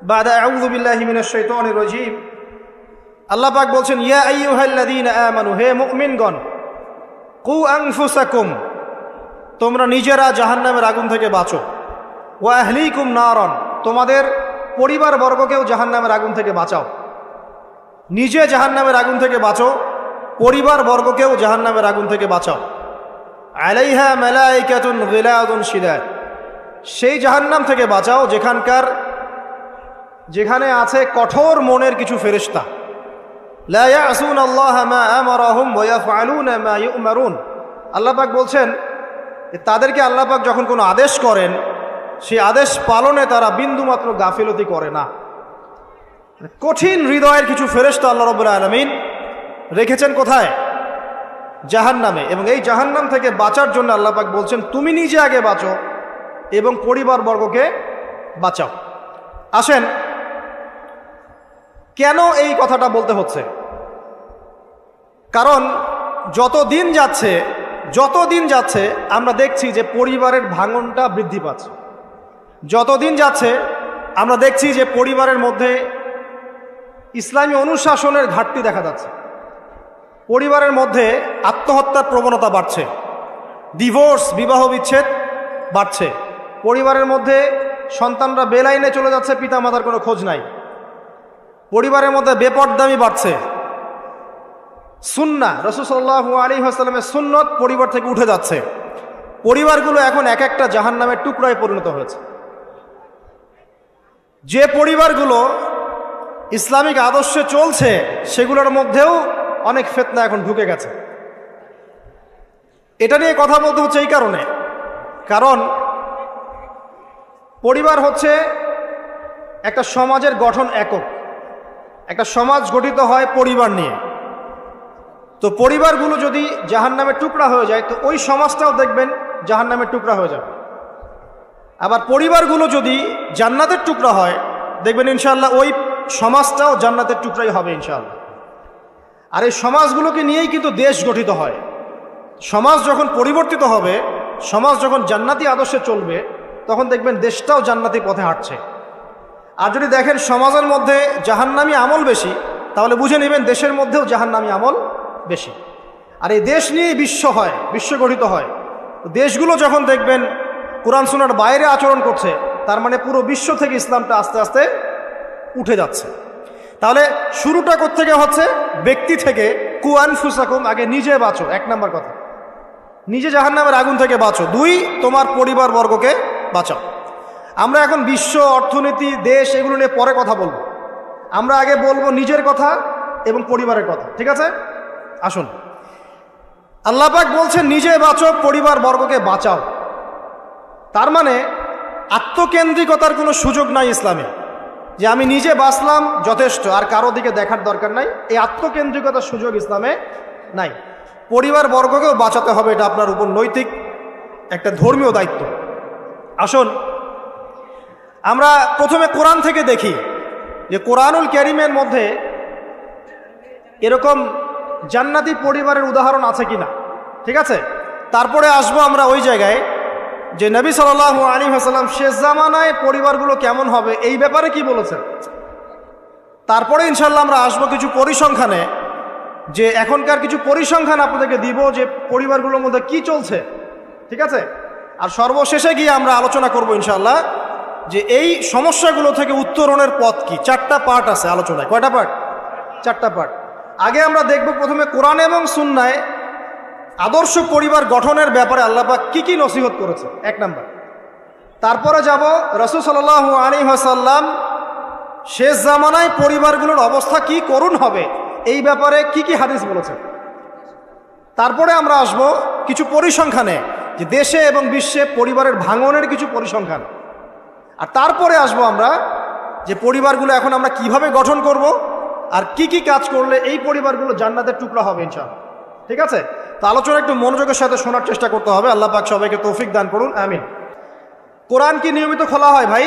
বাদা আউযু বিল্লাহি মিনাশ শাইতানির রাজীম। আল্লাহ পাক বলছেন, ইয়া আইয়ুহাল্লাযীনা আমানু, হে মুমিনগণ, কু আনফুসাকুম, তোমরা নিজেরা জাহান্নামের আগুন থেকে বাঁচো, ওয়া আহলিকুম নারান, তোমাদের পরিবারবর্গকেও জাহান্নামের আগুন থেকে বাঁচাও। নিজে জাহান্নামের আগুন থেকে বাঁচো, পরিবারবর্গকেও জাহান্নামের আগুন থেকে বাঁচাও। আলাইহা মালাইকাতুন গিলাযুন শিদাদ, সেই জাহান্নাম থেকে বাঁচাও যেখানে আছে কঠোর মনের কিছু ফেরেশতা। লা ইয়াসুনাল্লাহা মা আমারাহুম ওয়া ইয়াফআলুনা মা ইউমারুন। আল্লাহ পাক বলছেন তাদেরকে আল্লাহ পাক যখন কোনো আদেশ করেন, সেই আদেশ পালনে তারা বিন্দুমাত্র গাফিলতি করে না। কঠিন হৃদয়ের কিছু ফেরেশতা আল্লাহ রাব্বুল আলামিন রেখেছেন কোথায়? জাহান্নামে। এবং এই জাহান্নাম থেকে বাঁচার জন্য আল্লাহ পাক বলছেন, তুমি নিজে আগে বাঁচো এবং পরিবারবর্গকে বাঁচাও। আসেন, কেন এই কথাটা বলতে হচ্ছে? কারণ যত দিন যাচ্ছে আমরা দেখছি যে পরিবারের ভাঙনটা বৃদ্ধি পাচ্ছে। যত দিন যাচ্ছে আমরা দেখছি যে পরিবারের মধ্যে ইসলামী অনুশাসনের ঘাটতি দেখা যাচ্ছে। পরিবারের মধ্যে আত্মহত্যার প্রবণতা বাড়ছে, ডিভোর্স, বিবাহ বিচ্ছেদ বাড়ছে। পরিবারের মধ্যে সন্তানরা বেলাইনে চলে যাচ্ছে, পিতামাতার কোনো খোঁজ নাই। পরিবারের মধ্যে বেপরদামি বাড়ছে। সুন্নাহ, রাসূল সাল্লাল্লাহু আলাইহি ওয়াসাল্লামের সুন্নত পরিবার থেকে উঠে যাচ্ছে। পরিবারগুলো এখন এক একটা জাহান্নামের টুকরায় পরিণত হয়েছে। যে পরিবারগুলো ইসলামিক আদর্শে চলছে সেগুলোর মধ্যেও অনেক ফিতনা এখন ঢুকে গেছে। এটা নিয়ে কথা বলতে হচ্ছে এই কারণ পরিবার হচ্ছে একটা সমাজের গঠন একক। একটা সমাজ গঠিত হয় পরিবার নিয়ে। তো পরিবারগুলো যদি জাহান্নামের টুকরা হয়ে যায় তো ওই সমাজটাও দেখবেন জাহান্নামের টুকরা হয়ে যাবে। আবার পরিবারগুলো যদি জান্নাতের টুকরা হয় দেখবেন ইনশাআল্লাহ ওই সমাজটাও জান্নাতের টুকরাই হবে ইনশাআল্লাহ। আর এই সমাজগুলোকে নিয়েই কিন্তু দেশ গঠিত হয়। সমাজ যখন পরিবর্তিত হবে, সমাজ যখন জান্নাতি আদর্শে চলবে, তখন দেখবেন দেশটাও জান্নাতি পথে হাঁটছে। আর যদি দেখেন সমাজের মধ্যে জাহান্নামী আমল বেশি, তাহলে বুঝে নেবেন দেশের মধ্যেও জাহান্নামী আমল বেশি। আর এই দেশ নিয়েই বিশ্ব গঠিত হয়। দেশগুলো যখন দেখবেন কোরআন সুন্নাহর বাইরে আচরণ করছে, তার মানে পুরো বিশ্ব থেকে ইসলামটা আস্তে আস্তে উঠে যাচ্ছে। তাহলে শুরুটা কোত্থেকে হচ্ছে? ব্যক্তি থেকে। কু আনফুসাকুম, আগে নিজে বাঁচো, এক নাম্বার কথা। নিজে জাহান্নামের আগুন থেকে বাঁচো। 2, তোমার পরিবারবর্গকে বাঁচাও। আমরা এখন বিশ্ব অর্থনীতি, দেশ, এগুলো নিয়ে পরে কথা বলবো। আমরা আগে বলবো নিজের কথা এবং পরিবারের কথা, ঠিক আছে? আসুন, আল্লাহ পাক বলছেন নিজে বাঁচো, পরিবারবর্গকে বাঁচাও। তার মানে আত্মকেন্দ্রিকতার কোনো সুযোগ নাই ইসলামে, যে আমি নিজে বাঁচলাম যথেষ্ট, আর কারো দিকে দেখার দরকার নাই। এই আত্মকেন্দ্রিকতার সুযোগ ইসলামে নাই। পরিবারবর্গকেও বাঁচাতে হবে, এটা আপনার উপর নৈতিক একটা ধর্মীয় দায়িত্ব। আসুন, আমরা প্রথমে কোরআন থেকে দেখি যে কোরআনুল কারীমের মধ্যে এরকম জান্নাতি পরিবারের উদাহরণ আছে কিনা, ঠিক আছে? তারপরে আসবো আমরা ওই জায়গায় যে নবী সাল্লাল্লাহু আলাইহি ওয়াসাল্লাম শেষ জামানায় পরিবারগুলো কেমন হবে এই ব্যাপারে কি বলেছেন। তারপরে ইনশাল্লাহ আমরা আসবো কিছু পরিসংখ্যানে, যে এখনকার কিছু পরিসংখ্যান আপনাদেরকে দিব যে পরিবারগুলোর মধ্যে কি চলছে, ঠিক আছে? আর সর্বশেষে গিয়ে আমরা আলোচনা করব ইনশাল্লাহ যে এই সমস্যাগুলো থেকে উত্তরণের পথ কি। 4টা পার্ট আছে আলোচনায়। কয়টা পার্ট? 4টা পার্ট। আগে আমরা দেখব প্রথমে কোরআন এবং সুন্নায় আদর্শ পরিবার গঠনের ব্যাপারে আল্লাহ পাক কি নসিহত করেছে, 1 নাম্বার। তারপরে যাব রাসূল সাল্লাল্লাহু আলাইহি ওয়াসাল্লাম শেষ জামানায় পরিবারগুলোর অবস্থা কি করুণ হবে এই ব্যাপারে কি হাদিস বলেছেন। তারপরে আমরা আসব কিছু পরিসংখ্যানে, যে দেশে এবং বিশ্বে পরিবারের ভাঙনের কিছু পরিসংখ্যান। আর তারপরে আসবো আমরা যে পরিবারগুলো এখন আমরা কিভাবে গঠন করব আর কি কাজ করলে এই পরিবারগুলো জান্নাতের টুকরা হবে ইনশাআল্লাহ, ঠিক আছে? তো আলোচনা একটু মনোযোগের সাথে শোনার চেষ্টা করতে হবে। আল্লাহ পাক সবাইকে তৌফিক দান করুন, আমিন। কোরআন কি নিয়মিত খোলা হয় ভাই?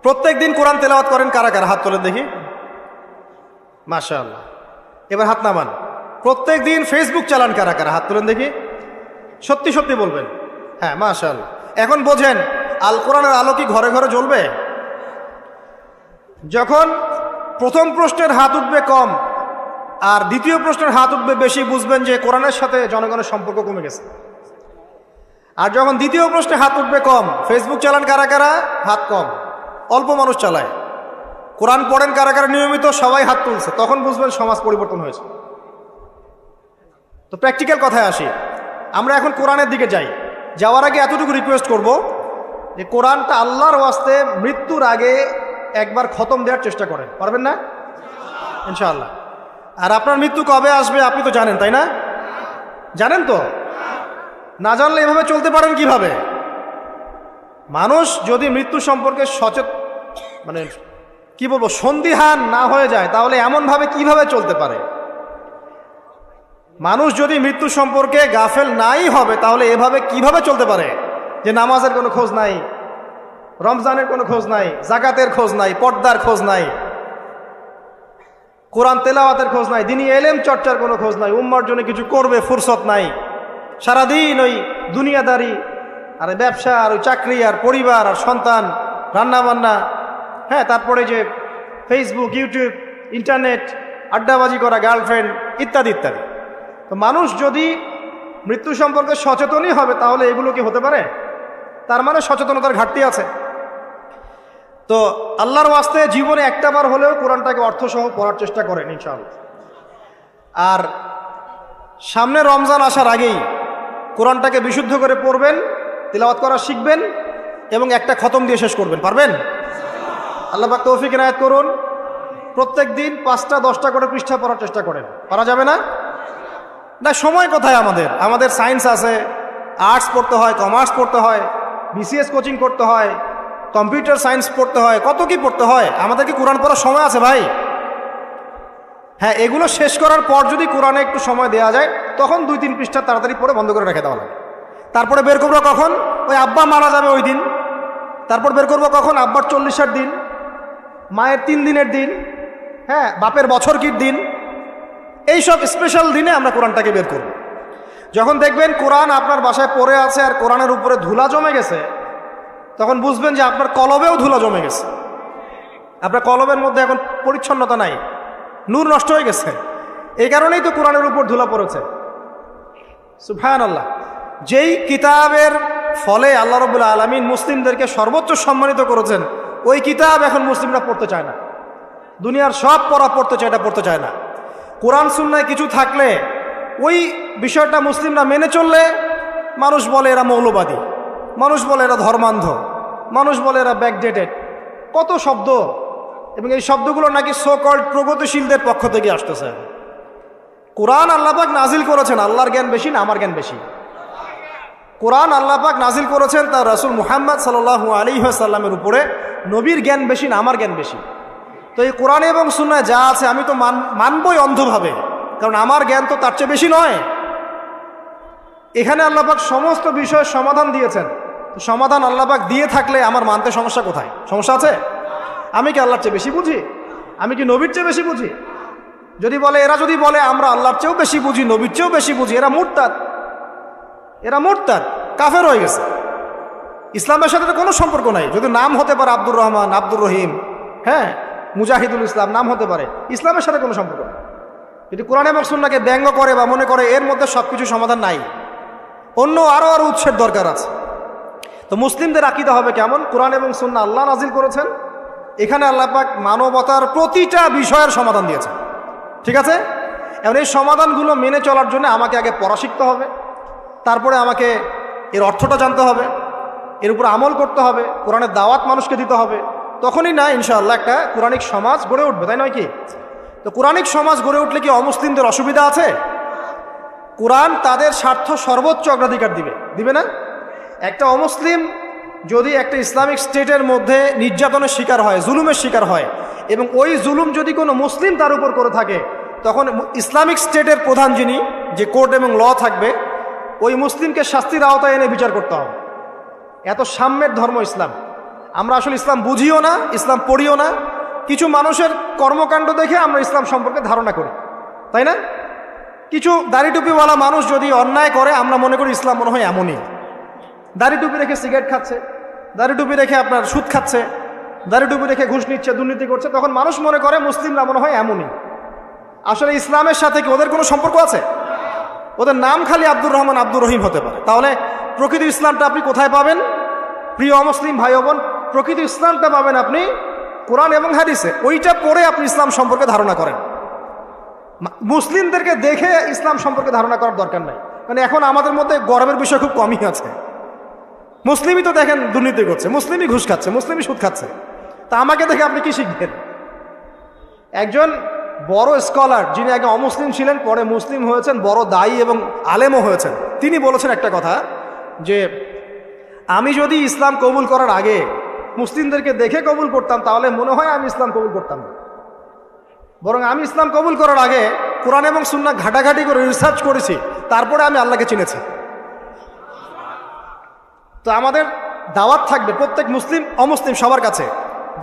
প্রত্যেক দিন কোরআন তেলাওয়াত করেন কারা কারা? হাত তোলেন দেখি। মাশাআল্লাহ। এবার হাত নামান। প্রত্যেক দিন ফেসবুক চালান কারা কারা? হাত তোলেন দেখি। সত্যি সত্যি বলবেন। হ্যাঁ, মাশাআল্লাহ। এখন বোঝেন আল কোরআনের আলো কি ঘরে ঘরে জ্বলবে? যখন প্রথম প্রশ্নের হাত উঠবে কম আর দ্বিতীয় প্রশ্নের হাত উঠবে বেশি, বুঝবেন যে কোরআনের সাথে জনগণের সম্পর্ক কমে গেছে। আর যখন দ্বিতীয় প্রশ্নে হাত উঠবে কম, ফেসবুক চালান কারা কারা, হাত কম, অল্প মানুষ চালায়, কোরআন পড়েন কারা কারা নিয়মিত, সবাই হাত তুলছে, তখন বুঝবেন সমাজ পরিবর্তন হয়েছে। তো প্র্যাকটিক্যাল কথায় আসি, আমরা এখন কোরআনের দিকে যাই। যাওয়ার আগে এতটুকু রিকোয়েস্ট করব যে কোরআনটা আল্লাহর ওয়াস্তে মৃত্যুর আগে একবার খতম দেওয়ার চেষ্টা করেন, পারবেন না? ইনশাআল্লাহ। আর আপনার মৃত্যু কবে আসবে আপনি তো জানেন, তাই না? জানেন তো? না জানলে এভাবে চলতে পারেন কিভাবে? মানুষ যদি মৃত্যু সম্পর্কে মানে কি বলবো, সন্দিহান না হয়ে যায়, তাহলে এমনভাবে কিভাবে চলতে পারে? মানুষ যদি মৃত্যু সম্পর্কে গাফেল নাই হবে, তাহলে এভাবে কিভাবে চলতে পারে যে নামাজের কোনো খোঁজ নাই, রমজানের কোনো খোঁজ নাই, জাকাতের খোঁজ নাই, পর্দার খোঁজ নাই, কোরআন তেলাওয়াতের খোঁজ নাই, দিনী এলেম চর্চার কোনো খোঁজ নাই, উম্মার জন্য কিছু করবে ফুরসত নাই, সারাদিন ওই দুনিয়াদারি আর ব্যবসা আর ওই চাকরি আর পরিবার আর সন্তান, রান্না বান্না, হ্যাঁ, তারপরে যে ফেসবুক, ইউটিউব, ইন্টারনেট, আড্ডাবাজি করা, গার্লফ্রেন্ড ইত্যাদি ইত্যাদি। তো মানুষ যদি মৃত্যু সম্পর্কে সচেতনই হবে, তাহলে এগুলো কি হতে পারে? তার মানে সচেতনতার ঘাটতি আছে। তো আল্লাহর ওয়াস্তে জীবনে একটাবার হলেও কোরআনটাকে অর্থসহ পড়ার চেষ্টা করেন ইনশাআল্লাহ। আর সামনে রমজান আসার আগেই কোরআনটাকে বিশুদ্ধ করে পড়বেন, তিলাওয়াত করা শিখবেন এবং একটা খতম দিয়ে শেষ করবেন, পারবেন? আল্লাহ পাক তৌফিক ইনায়াত করুন। প্রত্যেক দিন 5টা 10টা করে পৃষ্ঠা পড়ার চেষ্টা করেন। পারা যাবে না? না, সময় কোথায় আমাদের সায়েন্স আছে, আর্টস পড়তে হয়, কমার্স পড়তে হয়, বিসিএস কোচিং করতে হয়, কম্পিউটার সায়েন্স পড়তে হয়, কত কি পড়তে হয়। আমাদের কি কোরআন পড়ার সময় আছে ভাই? হ্যাঁ, এগুলো শেষ করার পর যদি কোরআনে একটু সময় দেওয়া যায়, তখন 2-3 পৃষ্ঠা তাড়াতাড়ি পড়ে বন্ধ করে রেখে দেওয়া লাগে। তারপরে বের করবো কখন? ওই আব্বা মারা যাবে ওই দিন। তারপর বের করবো কখন? আব্বার 40-এর দিন, মায়ের 3 দিনের দিন, হ্যাঁ, বাপের বছর কির দিন, এইসব স্পেশাল দিনে আমরা কোরআনটাকে বের করব। যখন দেখবেন কোরআন আপনার বাসায় পড়ে আছে আর কোরআনের উপরে ধুলা জমে গেছে, তখন বুঝবেন যে আপনার কলবেও ধুলা জমে গেছে। আপনার কলবের মধ্যে এখন পরিচ্ছন্নতা নাই, নূর নষ্ট হয়ে গেছে। এই কারণেই তো কোরআনের উপর ধুলা পড়েছে। সুবহানাল্লাহ। যেই কিতাবের ফলে আল্লাহ রাব্বুল আলামিন মুসলিমদেরকে সর্বোচ্চ সম্মানিত করেছেন, ওই কিতাব এখন মুসলিমরা পড়তে চায় না। দুনিয়ার সব পড়তে চায়, এটা পড়তে চায় না। কোরআন সুন্নায় কিছু থাকলে ওই বিষয়টা মুসলিমরা মেনে চললে মানুষ বলে এরা মৌলবাদী, মানুষ বলে এরা ধর্মান্ধ, মানুষ বলে এরা ব্যাকডেটেড, কত শব্দ। এবং এই শব্দগুলো নাকি সো কল্ড প্রগতিশীলদের পক্ষ থেকে আসতেছে। কোরআন আল্লাহ পাক নাজিল করেছেন, আল্লাহর জ্ঞান বেশি না আমার জ্ঞান বেশি? কোরআন আল্লাহ পাক নাজিল করেছেন তার রাসূল মুহাম্মদ সাল্লাল্লাহু আলাইহি ওয়াসাল্লামের উপরে, নবীর জ্ঞান বেশি না আমার জ্ঞান বেশি? তো এই কোরআনে এবং সুন্নায় যা আছে আমি তো মানবই অন্ধভাবে, কারণ আমার জ্ঞান তো তার চেয়ে বেশি নয়। এখানে আল্লাহ পাক সমস্ত বিষয়ের সমাধান দিয়েছেন। তো সমাধান আল্লাহ পাক দিয়ে থাকলে আমার মানতে সমস্যা কোথায়? সমস্যা আছে? আমি কি আল্লাহর চেয়ে বেশি বুঝি? আমি কি নবীর চেয়ে বেশি বুঝি? এরা যদি বলে আমরা আল্লাহর চেয়েও বেশি বুঝি, নবীর চেয়েও বেশি বুঝি, এরা মুরতাদ, কাফের হয়ে গেছে। ইসলামের সাথে তো কোনো সম্পর্ক নাই। যদি নাম হতে পারে আব্দুর রহমান, আব্দুর রহিম, হ্যাঁ, মুজাহিদুল ইসলাম নাম হতে পারে, ইসলামের সাথে কোনো সম্পর্ক নেই। যদি কোরআন এবং সুন্নাহকে ব্যঙ্গ করে বা মনে করে এর মধ্যে সব কিছু সমাধান নাই, অন্য আরও উৎসের দরকার আছে। তো মুসলিমদের আকীদা হবে কেমন? কোরআন এবং সুন্নাহ আল্লাহ নাজিল করেছেন, এখানে আল্লাহ পাক মানবতার প্রতিটা বিষয়ের সমাধান দিয়েছেন। ঠিক আছে? এখন এই সমাধানগুলো মেনে চলার জন্য আমাকে আগে পড়া শিখতে হবে, তারপরে আমাকে এর অর্থটা জানতে হবে, এর উপর আমল করতে হবে, কোরআনের দাওয়াত মানুষকে দিতে হবে। তখনই না ইনশাআল্লাহ একটা কোরআনিক সমাজ গড়ে উঠবে, তাই নয় কি? তো কোরআনিক সমাজ গড়ে উঠলে কি অমুসলিমদের অসুবিধা আছে? কোরআন তাদের স্বার্থ সর্বোচ্চ অগ্রাধিকার দিবে না? একটা অমুসলিম যদি একটা ইসলামিক স্টেটের মধ্যে নির্যাতনের শিকার হয়, জুলুমের শিকার হয়, এবং ওই জুলুম যদি কোনো মুসলিম তার উপর করে থাকে, তখন ইসলামিক স্টেটের প্রধান যিনি, যে কোর্ট এবং ল থাকবে, ওই মুসলিমকে শাস্তির আওতায় এনে বিচার করতে হবে। এত সাম্যের ধর্ম ইসলাম। আমরা আসলে ইসলাম বুঝিও না, ইসলাম পড়িও না। কিছু মানুষের কর্মকাণ্ড দেখে আমরা ইসলাম সম্পর্কে ধারণা করি, তাই না? কিছু দাড়ি টুপিওয়ালা মানুষ যদি অন্যায় করে, আমরা মনে করি ইসলাম মনে হয় এমনই। দাড়ি টুপি রেখে সিগারেট খাচ্ছে, দাড়ি টুপি রেখে আপনার সুদ খাচ্ছে, দাড়ি টুপি রেখে ঘুষ নিচ্ছে, দুর্নীতি করছে, তখন মানুষ মনে করে মুসলিমরা মনে হয় এমনই। আসলে ইসলামের সাথে কি ওদের কোনো সম্পর্ক আছে? ওদের নাম খালি আব্দুর রহমান, আব্দুর রহিম হতে পারে। তাহলে প্রকৃত ইসলামটা আপনি কোথায় পাবেন প্রিয় অমুসলিম ভাই বোন? প্রকৃত ইসলামটা পাবেন আপনি কোরআন এবং হাদিসে। ওইটা পড়ে আপনি ইসলাম সম্পর্কে ধারণা করেন। মুসলিমদেরকে দেখে ইসলাম সম্পর্কে ধারণা করার দরকার নাই। মানে এখন আমাদের মধ্যে গর্বের বিষয় খুব কমই আছে। মুসলিমই তো দেখেন দুর্নীতি করছে, মুসলিমই ঘুষ খাচ্ছে, মুসলিমই সুদ খাচ্ছে, তা আমাকে দেখে আপনি কি শিখবেন? একজন বড় স্কলার, যিনি আগে অমুসলিম ছিলেন, পরে মুসলিম হয়েছেন, বড় দায়ী এবং আলেমও হয়েছেন, তিনি বলেছেন একটা কথা যে আমি যদি ইসলাম কবুল করার আগে মুসলিমদেরকে দেখে কবুল করতাম তাহলে মনে হয় আমি ইসলাম কবুল করতাম না, বরং আমি ইসলাম কবুল করার আগে কোরআন এবং সুন্নাহ ঘাটাঘাটি করে রিসার্চ করেছি, তারপরে আমি আল্লাহকে চিনেছি। তো আমাদের দাওয়াত থাকবে প্রত্যেক মুসলিম অমুসলিম সবার কাছে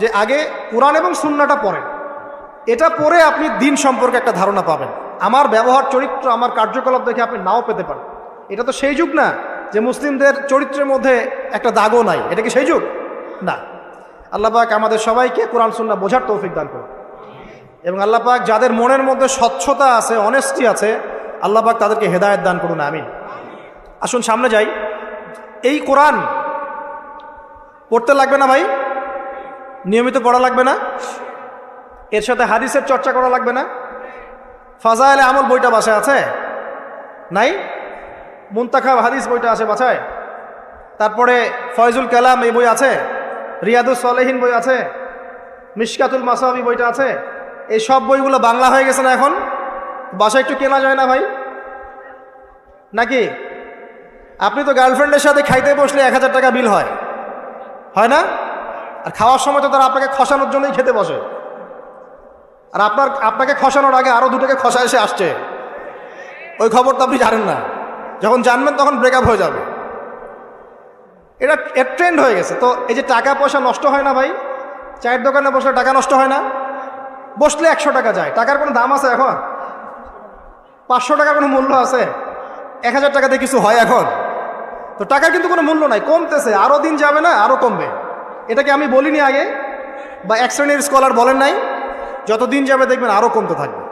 যে আগে কোরআন এবং সুন্নাহটা পড়েন। এটা পড়ে আপনি দিন সম্পর্কে একটা ধারণা পাবেন। আমার ব্যবহার চরিত্র, আমার কার্যকলাপ দেখে আপনি নাও পেতে পারেন। এটা তো সেই যুগ না যে মুসলিমদের চরিত্রের মধ্যে একটা দাগও নাই। এটা কি সেই যুগ? না। আল্লাহ পাক আমাদের সবাইকে কোরআন সুন্নাহ বোঝার তৌফিক দান করুন, এবং আল্লাহ পাক যাদের মনের মধ্যে স্বচ্ছতা আছে, অনেস্টি আছে, আল্লাহ পাক তাদেরকে হেদায়েত দান করুন, আমিন। আসুন সামনে যাই। এই কোরআন পড়তে লাগবে না ভাই? নিয়মিত পড়া লাগবে না? এর সাথে হাদিসের চর্চা করা লাগবে না? ফাজায়েলে আমল বইটা বাসায় আছে? নাই? মুনতাখাব হাদিস বইটা আছে বাসায়? তারপরে ফয়জুল কালাম এই বই আছে, রিয়াদুস সলেহিন বই আছে, মিশকাতুল মাসাবি বইটা আছে। এই সব বইগুলো বাংলা হয়ে গেছে না এখন? বাসায় একটু কেনা যায় না ভাই? নাকি? আপনি তো গার্লফ্রেন্ডের সাথে খাইতে বসলে 1000 টাকা বিল হয়, হয় না? আর খাওয়ার সময় তো তারা আপনাকে খসানোর জন্যই খেতে বসে, আর আপনাকে খসানোর আগে আরো দুটোকে খসা এসে আসছে। ওই খবর তো আপনি জানেন না, যখন জানবেন তখন ব্রেকআপ হয়ে যাবে। এটা ট্রেন্ড হয়ে গেছে। তো এই যে টাকা পয়সা নষ্ট হয় না ভাই? চায়ের দোকানে বসলে টাকা নষ্ট হয় না? বসলে 100 টাকা যায়। টাকার কোনো দাম আছে এখন? 500 টাকার কোনো মূল্য আছে? 1000 টাকাতে কিছু হয় এখন? তো টাকার কিন্তু কোনো মূল্য নাই, কমতেছে। আরও দিন যাবে না, আরও কমবে। এটাকে আমি বলিনি আগে, বা এক শ্রেণীর স্কলার বলেন নাই? যত দিন যাবে দেখবেন আরও কমতে থাকবে।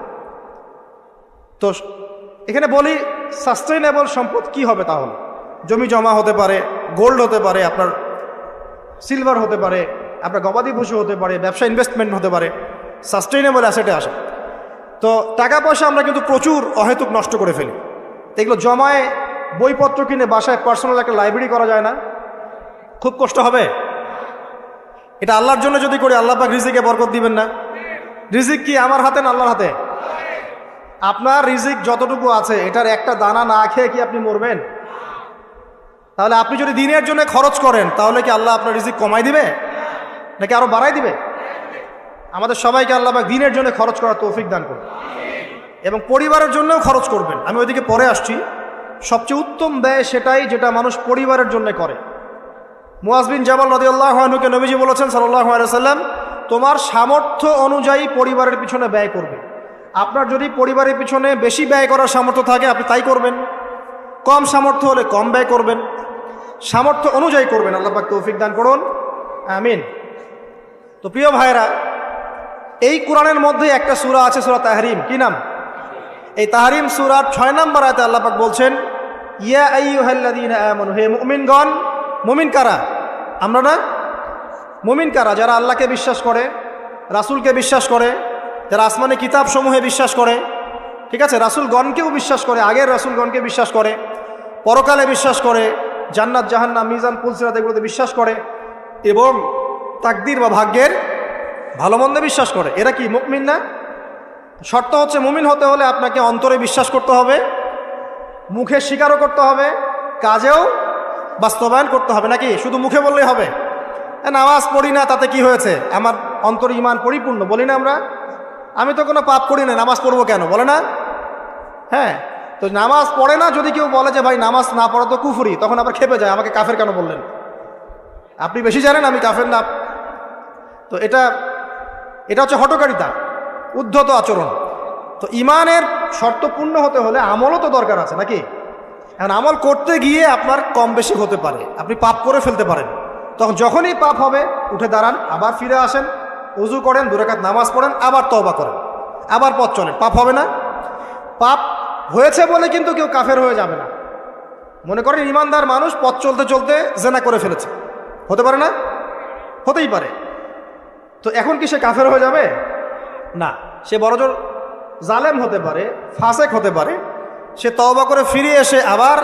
তো এখানে বলি সাস্টেইনেবল সম্পদ কি হবে তাহলে? জমি জমা হতে পারে, গোল্ড হতে পারে, আপনার সিলভার হতে পারে, আপনার গবাদি পশু হতে পারে, ব্যবসা ইনভেস্টমেন্ট হতে পারে, সাস্টেইনেবল অ্যাসেটে আসে। তো টাকা পয়সা আমরা কিন্তু প্রচুর অহেতুক নষ্ট করে ফেলি। এগুলো জমায় বইপত্র কিনে বাসায় পার্সোনাল একটা লাইব্রেরি করা যায় না? খুব কষ্ট হবে। এটা আল্লাহর জন্য যদি করি, আল্লাহ পাক রিজিকে বরকত দিবেন না? রিজিক কি আমার হাতে না আল্লাহর হাতে? আপনার রিজিক যতটুকু আছে এটার একটা দানা না খেয়ে কি আপনি মরবেন? তাহলে আপনি যদি দিনের জন্য খরচ করেন তাহলে কি আল্লাহ আপনার রিজিক কমাই দিবে নাকি আরো বাড়াই দিবে? আমাদের সবাইকে আল্লাহ পাক দিনের জন্য খরচ করার তৌফিক দান করুন, এবং পরিবারের জন্যও খরচ করবেন। আমি ওইদিকে পরে আসছি। সবচেয়ে উত্তম ব্যয় সেটাই যেটা মানুষ পরিবারের জন্য করে। মুআজ বিন জাবাল রাদিয়াল্লাহু আনহুকে নবীজি বলেছেন সাল্লাল্লাহু আলাইহি ওয়াসাল্লাম, তোমার সামর্থ্য অনুযায়ী পরিবারের পিছনে ব্যয় করবে। আপনার যদি পরিবারের পিছনে বেশি ব্যয় করার সামর্থ্য থাকে আপনি তাই করবেন, কম সামর্থ্য হলে কম ব্যয় করবেন, সামর্থ্য অনুযায়ী করবেন। আল্লাহ পাক তৌফিক দান করুন, আমিন। তো প্রিয় ভাইরা, এই কোরআনের মধ্যে একটা সূরা আছে, সূরা তাহরিম। কি নাম? এই তাহরিম সূরার 6 নম্বর আয়াতে আল্লাহ পাক বলছেন, ইয়া আইয়ুহাল্লাযীনা আমানু, হে মুমিনগণ। মুমিন কারা? আমরা না? মুমিন কারা? যারা আল্লাহকে বিশ্বাস করে, রাসূলকে বিশ্বাস করে, যারা আসমানি কিতাব সমূহে বিশ্বাস করে, ঠিক আছে, রাসূলগণকেও বিশ্বাস করে, আগের রাসূলগণকে বিশ্বাস করে, পরকালে বিশ্বাস করে, জান্নাত জাহান্নাম মিজান পুলসিরাত এগুলোতে বিশ্বাস করে, এবং তাকদীর বা ভাগ্যের ভালো মন্দে বিশ্বাস করে। এরা কি মুমিন না? শর্ত হচ্ছে মুমিন হতে হলে আপনাকে অন্তরে বিশ্বাস করতে হবে, মুখে স্বীকারও করতে হবে, কাজেও বাস্তবায়ন করতে হবে। নাকি শুধু মুখে বললেই হবে? নামাজ পড়ি না তাতে কি হয়েছে, আমার অন্তর ঈমান পরিপূর্ণ, বলি না আমরা? আমি তো কোনো পাপ করি না, নামাজ পড়বো কেন, বলে না? হ্যাঁ, তো নামাজ পড়ে না যদি কেউ বলে যে ভাই নামাজ না পড়া তো কুফরি, তখন আবার খেপে যায়, আমাকে কাফের কেন বললেন? আপনি বেশি জানেন, আমি কাফের না। তো এটা হচ্ছে হঠকারিতা, উদ্ধত আচরণ। তো ঈমানের শর্ত পূর্ণ হতে হলে আমলও তো দরকার আছে, নাকি? এখন আমল করতে গিয়ে আপনার কম বেশি হতে পারে, আপনি পাপ করে ফেলতে পারেন, তখন যখনই পাপ হবে উঠে দাঁড়ান, আবার ফিরে আসেন, উজু করেন, 2 রাকাত নামাজ পড়েন, আবার তওবা করেন, আবার পথ চলেন। পাপ হবে না? পাপ হয়েছে বলে কিন্তু কেউ কাফের হয়ে যাবে না। মনে করেন ইমানদার মানুষ পথ চলতে চলতে জেনা করে ফেলেছে, হতে পারে না? হতেই পারে। তো এখন কি সে কাফের হয়ে যাবে? না, সে বড়জোর জালেম হতে পারে, ফাসেক হতে পারে। সে তওবা করে ফিরে এসে আবার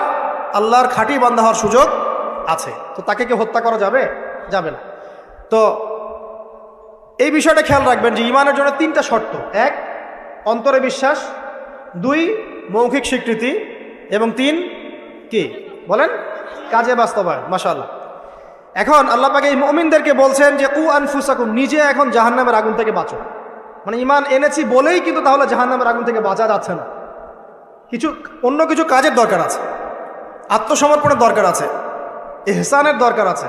আল্লাহর খাঁটি বান্দা হওয়ার সুযোগ আছে। তো তাকে কি হত্যা করা যাবে? যাবে না। তো এই বিষয়টা খেয়াল রাখবেন যে ইমানের জন্য 3টা শর্ত। 1, অন্তরে বিশ্বাস, 2, মৌখিক স্বীকৃতি, এবং 3, কি বলেন? কাজে বাস্তবায়ন। মাশাআল্লাহ। এখন আল্লাহ পাক এই মুমিনদেরকে বলছেন যে কু আনফুসাকুম, নিজে এখন জাহান্নামের আগুন থেকে বাঁচো। মানে ইমান এনেছি বলেই কিন্তু তাহলে জাহান্নামের আগুন থেকে বাঁচা যাচ্ছে না। অন্য কিছু কাজের দরকার আছে, আত্মসমর্পণের দরকার আছে, ইহসানের দরকার আছে,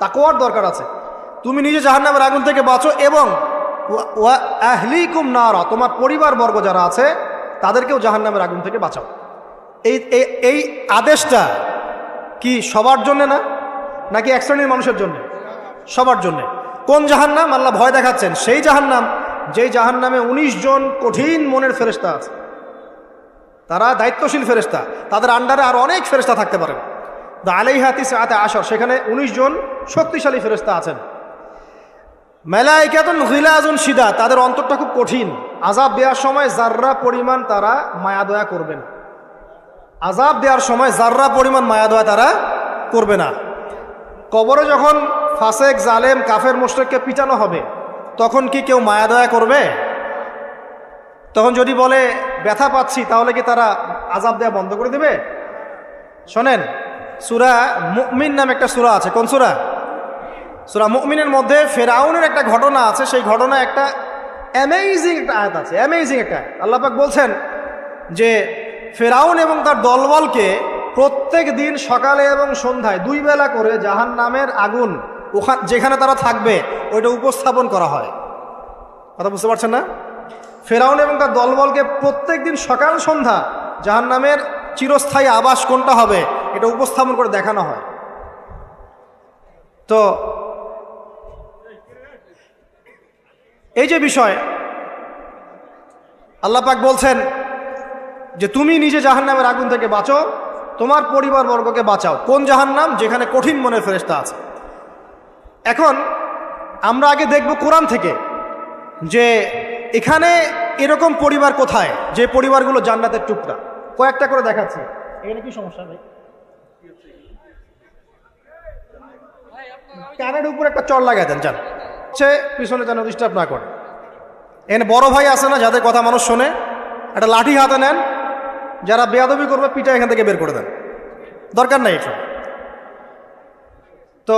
তাকওয়ার দরকার আছে। তুমি নিজে জাহান্নামের আগুন থেকে বাঁচো এবং ওয়া আহলিকুম নারা, তোমার পরিবারবর্গ যারা আছে তাদেরকেও জাহান্নামের আগুন থেকে বাঁচাও। এই আদেশটা কি সবার জন্য না, নাকি এক শ্রেণীর মানুষের জন্য? সবার জন্য। কোন জাহান্নাম? আল্লাহ ভয় দেখাচ্ছেন সেই জাহান্নাম যেই জাহান্নামে 19 জন কঠিন মনের ফেরেশতা আছে। তারা দায়িত্বশীল ফেরেশতা, তাদের আন্ডারে আর অনেক ফেরেশতা থাকতে পারেন। আলাইহা তিসআতা আশর, সেখানে 19 জন শক্তিশালী ফেরেশতা আছেন। মালাইকাতুন গিলাজুন শিদা, তাদের অন্তরটা খুব কঠিন। আযাব দেওয়ার সময় যাররা পরিমাণ তারা মায়া দয়া করবে না। আযাব দেওয়ার সময় যাররা পরিমাণ মায়া দয়া তারা করবে না। কবরে যখন ফাসেক, জালেম, কাফের, মুশরিককে পিটানো হবে তখন কি কেউ মায়া দয়া করবে? তখন যদি বলে ব্যথা পাচ্ছি, তাহলে কি তারা আযাব দেওয়া বন্ধ করে দেবে? শোনেন, সূরা মুমিন নামে একটা সূরা আছে। কোন সূরা? সূরা মুমিনের মধ্যে ফেরাউনের একটা ঘটনা আছে। সেই ঘটনা একটা অ্যামেজিং একটা আয়াত আছে, অ্যামেজিং একটা। আল্লাহ পাক বলছেন যে ফেরাউন এবং তার দলবলকে প্রত্যেক দিন সকালে এবং সন্ধ্যায় 2 বেলা করে জাহান্নামের আগুন যেখানে তারা থাকবে ওইটা উপস্থাপন করা হয়। কথা বুঝতে পারছেন না? ফেরাউন এবং তার দলবলকে প্রত্যেক দিন সকাল সন্ধ্যা জাহান্নামের চিরস্থায়ী আবাস কোনটা হবে এটা উপস্থাপন করে দেখানো হয়। তো এই যে বিষয়, আল্লাহ পাক বলছেন যে তুমি নিজে জাহান্নামের আগুন থেকে বাঁচো, তোমার পরিবারবর্গকে বাঁচাও। কোন জাহান্নাম? যেখানে কঠিন মনের ফেরেশতা আছে। এখন আমরা আগে দেখব কোরআন থেকে যে এখানে এরকম পরিবার কোথায় যে পরিবারগুলো জান্নাতের টুকরা। কয়েকটা করে দেখাচ্ছি। এখানে কি সমস্যা ভাই? কানের উপর একটা চড় লাগাই দেন, যান হচ্ছে পিছনে যেন ডিস্টার্ব না করে। এখানে বড় ভাই আছে না, যাদের কথা মানুষ শোনে, একটা লাঠি হাতে নেন, যারা বেয়াদবি করবে পিঠা এখান থেকে বের করে দেন, দরকার নাই এটা। তো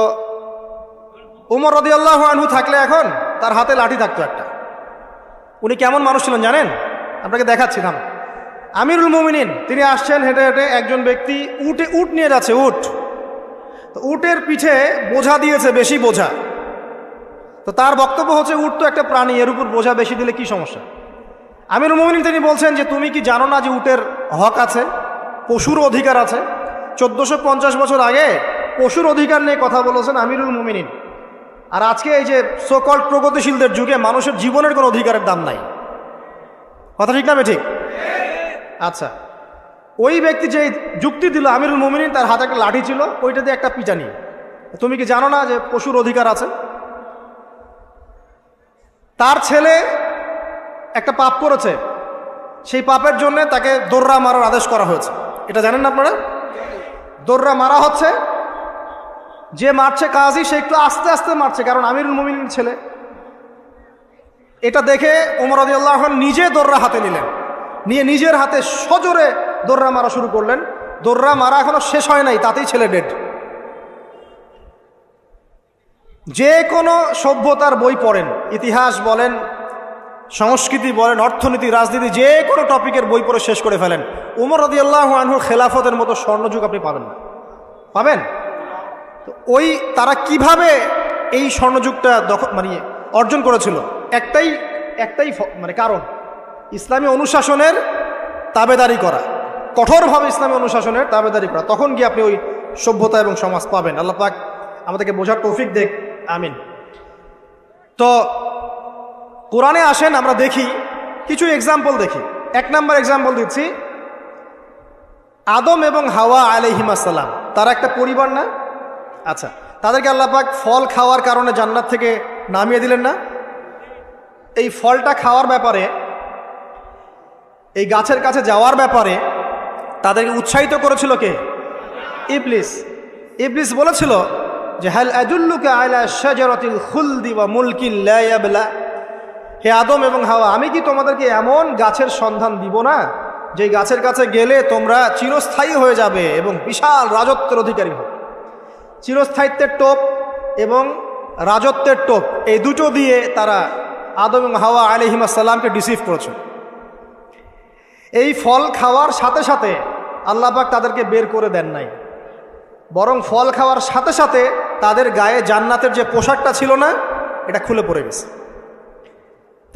উমর রাদিয়াল্লাহু আনহু থাকলে এখন তার হাতে লাঠি থাকতো একটা। উনি কেমন মানুষ ছিলেন জানেন? আপনাকে দেখাচ্ছি না। আমিরুল মুমিনিন তিনি আসছেন হেঁটে হেঁটে, একজন ব্যক্তি উট নিয়ে যাচ্ছে। তো উটের পিঠে বোঝা দিয়েছে, বেশি বোঝা। তো তার বক্তব্য হচ্ছে উট তো একটা প্রাণী, এর উপর বোঝা বেশি দিলে কি সমস্যা? আমিরুল মুমিনিন তিনি বলছেন যে তুমি কি জানো না যে উটের হক আছে, পশুর অধিকার আছে? 1450 বছর আগে পশুর অধিকার নিয়ে কথা বলেছেন আমিরুল মুমিনিন। আর আজকে এই যে সোকল্ড প্রগতিশীলদের যুগে মানুষের জীবনের কোনো অধিকারের দাম নাই। কথা ঠিক না ঠিক? আচ্ছা, ওই ব্যক্তি যে যুক্তি দিল আমিরুল মুমিনিন, তার হাতে একটা লাঠি ছিল, ওইটা দিয়ে একটা পিটানি। তুমি কি জানো না যে পশুর অধিকার আছে? তার ছেলে একটা পাপ করেছে, সেই পাপের জন্য তাকে দোররা মারার আদেশ করা হয়েছে। এটা জানেন না আপনারা? দোররা মারা হচ্ছে, যে মারছে কাজী সে একটু আস্তে আস্তে মারছে, কারণ আমিরুল মুমিনিন ছেলে। এটা দেখে ওমর রাদিয়াল্লাহু আনহু নিজে দোররা হাতে নিলেন, নিয়ে নিজের হাতে সজোরে দোররা মারা শুরু করলেন। দোররা মারা এখনো শেষ হয় নাই, তাতেই ছেলে ডেড। যে কোনো সভ্যতার বই পড়েন, ইতিহাস বলেন, সংস্কৃতি বলেন, অর্থনীতি, রাজনীতি, যে কোনো টপিকের বই পড়ে শেষ করে ফেলেন, ওমর রাদিয়াল্লাহু আনহুর খেলাফতের মতো স্বর্ণযুগ আপনি পাবেন না। পাবেন? তো তারা কিভাবে এই স্বর্ণযুগটা অর্জন করেছিল? একটাই কারণ, ইসলামী অনুশাসনের তাবেদারি করা, কঠোরভাবে ইসলামী অনুশাসনের তাবেদারি করা। তখন গিয়ে আপনি ওই সভ্যতা এবং সমাজ পাবেন। আল্লাহ পাক আমাদেরকে বোঝার তৌফিক দেখ, আমিন। তো কোরআনে আসেন, আমরা দেখি কিছু এক্সাম্পল দেখি। 1 নম্বর এক্সাম্পল দিচ্ছি, আদম এবং হাওয়া আলাইহিস সালাম, তারা একটা পরিবার না? আচ্ছা, তাদেরকে আল্লাহ পাক ফল খাওয়ার কারণে জান্নাত থেকে নামিয়ে দিলেন না? এই ফলটা খাওয়ার ব্যাপারে, এই গাছের কাছে যাওয়ার ব্যাপারে তাদেরকে উৎসাহিত করেছিল কে? ইবলিস। ইবলিস বলেছিল যে হাল আদুল্লুকা আলা শাজারাতিল খুলদি ওয়া মুলকিন লা ইয়াবলা, হে আদম এবং হাওয়া, আমি কি তোমাদেরকে এমন গাছের সন্ধান দিব না যে গাছের কাছে গেলে তোমরা চিরস্থায়ী হয়ে যাবে এবং বিশাল রাজত্বের অধিকারী হবে। চিরস্থায়িত্বের টোপ এবং রাজত্বের টোপ, এই দুটো দিয়ে তারা আদম এবং হাওয়া আলাইহিস সালামকে ডিসিভ করেছে। এই ফল খাওয়ার সাথে সাথে আল্লাহ পাক তাদেরকে বের করে দেন নাই, বরং ফল খাওয়ার সাথে সাথে তাদের গায়ে জান্নাতের যে পোশাকটা ছিল না, এটা খুলে পড়ে গেছে।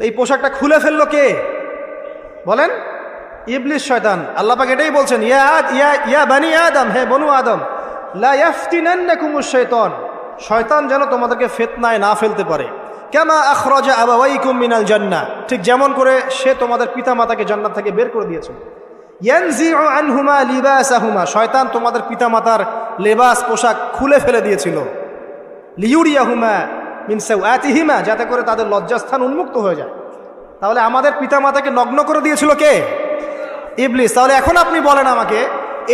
তো এই পোশাকটা খুলে ফেললো কে বলেন? ইবলিস, শয়তান। আল্লাহ পাক এটাই বলছেন, ইয়া বানি আদম, হে বনু আদম, লা ইয়াফতিনান্নাকুমুশ শাইতান, শয়তান যেন তোমাদেরকে ফিতনায় না ফেলতে পারে। কামা আখরাজা আবাওয়াইকুম মিনাল জান্নাহ, ঠিক যেমন করে সে তোমাদের পিতামাতাকে জান্নাত থেকে বের করে দিয়েছে। ইয়ানজিউ আনহুমা লিবাসাহুমা, শয়তান তোমাদের পিতামাতার লেবাস পোশাক খুলে ফেলে দিয়েছিল। লিউরিয়াহুমা মিন সাওআতিহিমা, যাতে করে তাদের লজ্জাস্থান উন্মুক্ত হয়ে যায়। তাহলে আমাদের পিতামাতাকে নগ্ন করে দিয়েছিল কে? ইবলিস। তাহলে এখন আপনি বলেন আমাকে,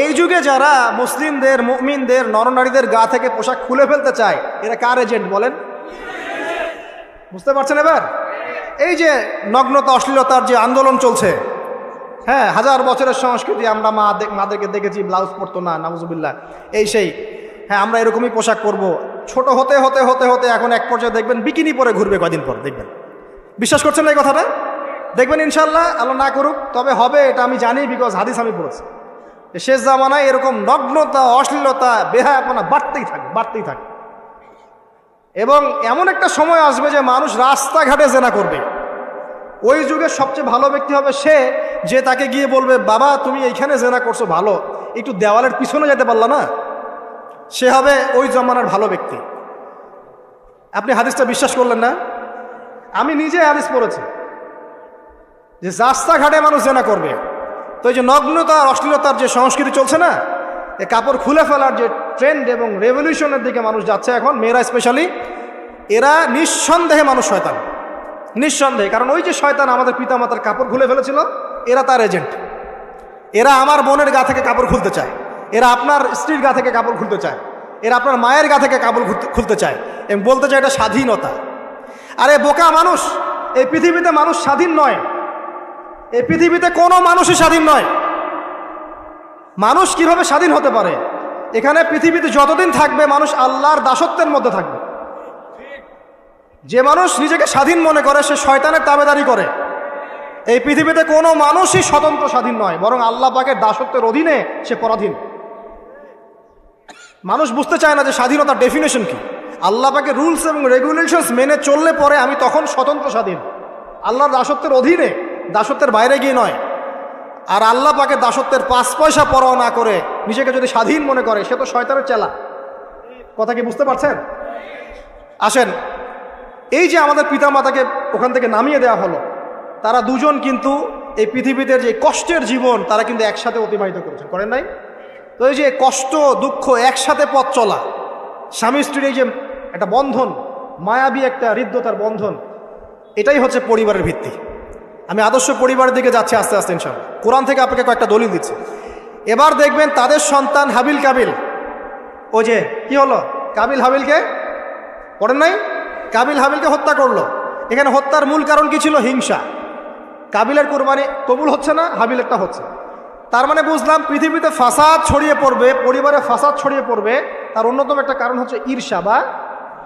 এই যুগে যারা মুসলিমদের, মুমিনদের, নরনারীদের গা থেকে পোশাক খুলে ফেলতে চায়, এরা কার এজেন্ট বলেন? বুঝতে পারছেন এবার? এই যে নগ্নতা, অশ্লীলতার যে আন্দোলন চলছে, হ্যাঁ, 1000 বছরের সংস্কৃতি, আমরা মাদেরকে দেখেছি ব্লাউজ পরতো না, নাউজুবিল্লাহ, এই সেই, হ্যাঁ আমরা এরকমই পোশাক পরবো। ছোট হতে হতে হতে হতে এখন এক পর্যায়ে দেখবেন বিকিনি পরে ঘুরবে কয়দিন পর, দেখবেন। বিশ্বাস করছেন না এই কথাটা? দেখবেন ইনশাল্লাহ, আল্লাহ না করুক, তবে হবে, এটা আমি জানি, বিকজ হাদিস আমি পড়েছি। শেষ জামানায় এরকম নগ্নতা, অশ্লীলতা, বেহায়াপনা বাড়তেই থাকবে, বাড়তেই থাকবে। এবং এমন একটা সময় আসবে যে মানুষ রাস্তাঘাটে জেনা করবে। ওই যুগের সবচেয়ে ভালো ব্যক্তি হবে সে, যে তাকে গিয়ে বলবে, বাবা তুমি এইখানে জেনা করছো ভালো, একটু দেওয়ালের পিছনে যেতে পারলা না? সে হবে ওই জমানার ভালো ব্যক্তি। আপনি হাদিসটা বিশ্বাস করলেন না? আমি নিজে হাদিস পড়েছি যে রাস্তাঘাটে মানুষ জেনা করবে। তো এই যে নগ্নতা, অশ্লীলতার যে সংস্কৃতি চলছে না, এই কাপড় খুলে ফেলার যে ট্রেন্ড এবং রেভলিউশনের দিকে মানুষ যাচ্ছে এখন, মেয়েরা স্পেশালি, এরা নিঃসন্দেহে মানুষ শয়তান, নিঃসন্দেহে। কারণ ওই যে শয়তান আমাদের পিতামাতার কাপড় খুলে ফেলেছিল, এরা তার এজেন্ট। এরা আমার বোনের গা থেকে কাপড় খুলতে চায়, এরা আপনার স্ত্রীর গা থেকে কাপড় খুলতে চায়, এরা আপনার মায়ের গা থেকে কাপড় খুলতে চায় এবং বলতে চায় এটা স্বাধীনতা। আরে বোকা মানুষ, এই পৃথিবীতে মানুষ স্বাধীন নয়, এই পৃথিবীতে কোনো মানুষই স্বাধীন নয়। মানুষ কিভাবে স্বাধীন হতে পারে? এখানে পৃথিবীতে যতদিন থাকবে মানুষ আল্লাহর দাসত্বের মধ্যে থাকবে। যে মানুষ নিজেকে স্বাধীন মনে করে সে শয়তানের তাবেদারি করে। এই পৃথিবীতে কোনো মানুষই স্বতন্ত্র স্বাধীন নয়, বরং আল্লাহ পাকের দাসত্বের অধীনে সে পরাধীন। মানুষ বুঝতে চায় না যে স্বাধীনতার ডেফিনেশন কি। আল্লাহ পাকের রুলস এবং রেগুলেশনস মেনে চললে পরে আমি তখন স্বতন্ত্র স্বাধীন, আল্লাহর দাসত্বের অধীনে, দাসত্বের বাইরে গিয়ে নয়। আর আল্লাহ পাকের দাসত্বের 5 পয়সা পরোয়া না করে নিজেকে যদি স্বাধীন মনে করে, সে তো শয়তানের চেলা। কথা কি বুঝতে পারছেন? আসেন, এই যে আমাদের পিতামাতাকে ওখান থেকে নামিয়ে দেওয়া হলো, তারা দুজন কিন্তু এই পৃথিবীতে যে কষ্টের জীবন তারা কিন্তু একসাথে অতিবাহিত করেছেন, করেন নাই? তো এই যে কষ্ট, দুঃখ, একসাথে পথ চলা, স্বামী স্ত্রীর এই যে একটা বন্ধন, মায়াবী একটা হৃদ্যতার বন্ধন, এটাই হচ্ছে পরিবারের ভিত্তি। আমি আদর্শ পরিবারের দিকে যাচ্ছি আস্তে আস্তে ইনশাআল্লাহ। কোরআন থেকে আপনাকে কয়েকটা দলিল দিচ্ছি। এবার দেখবেন তাদের সন্তান হাবিল কাবিল, ও যে কি হলো, কাবিল হাবিলকে, পড়েন নাই? কাবিল হাবিলকে হত্যা করলো। এখানে হত্যার মূল কারণ কি ছিল? হিংসা। কাবিলের কোরবানি কবুল হচ্ছে না, হাবিলেরটা হচ্ছে। তার মানে বুঝলাম পৃথিবীতে ফাসাদ ছড়িয়ে পড়বে, পরিবারে ফাসাদ ছড়িয়ে পড়বে, তার অন্যতম একটা কারণ হচ্ছে ঈর্ষা বা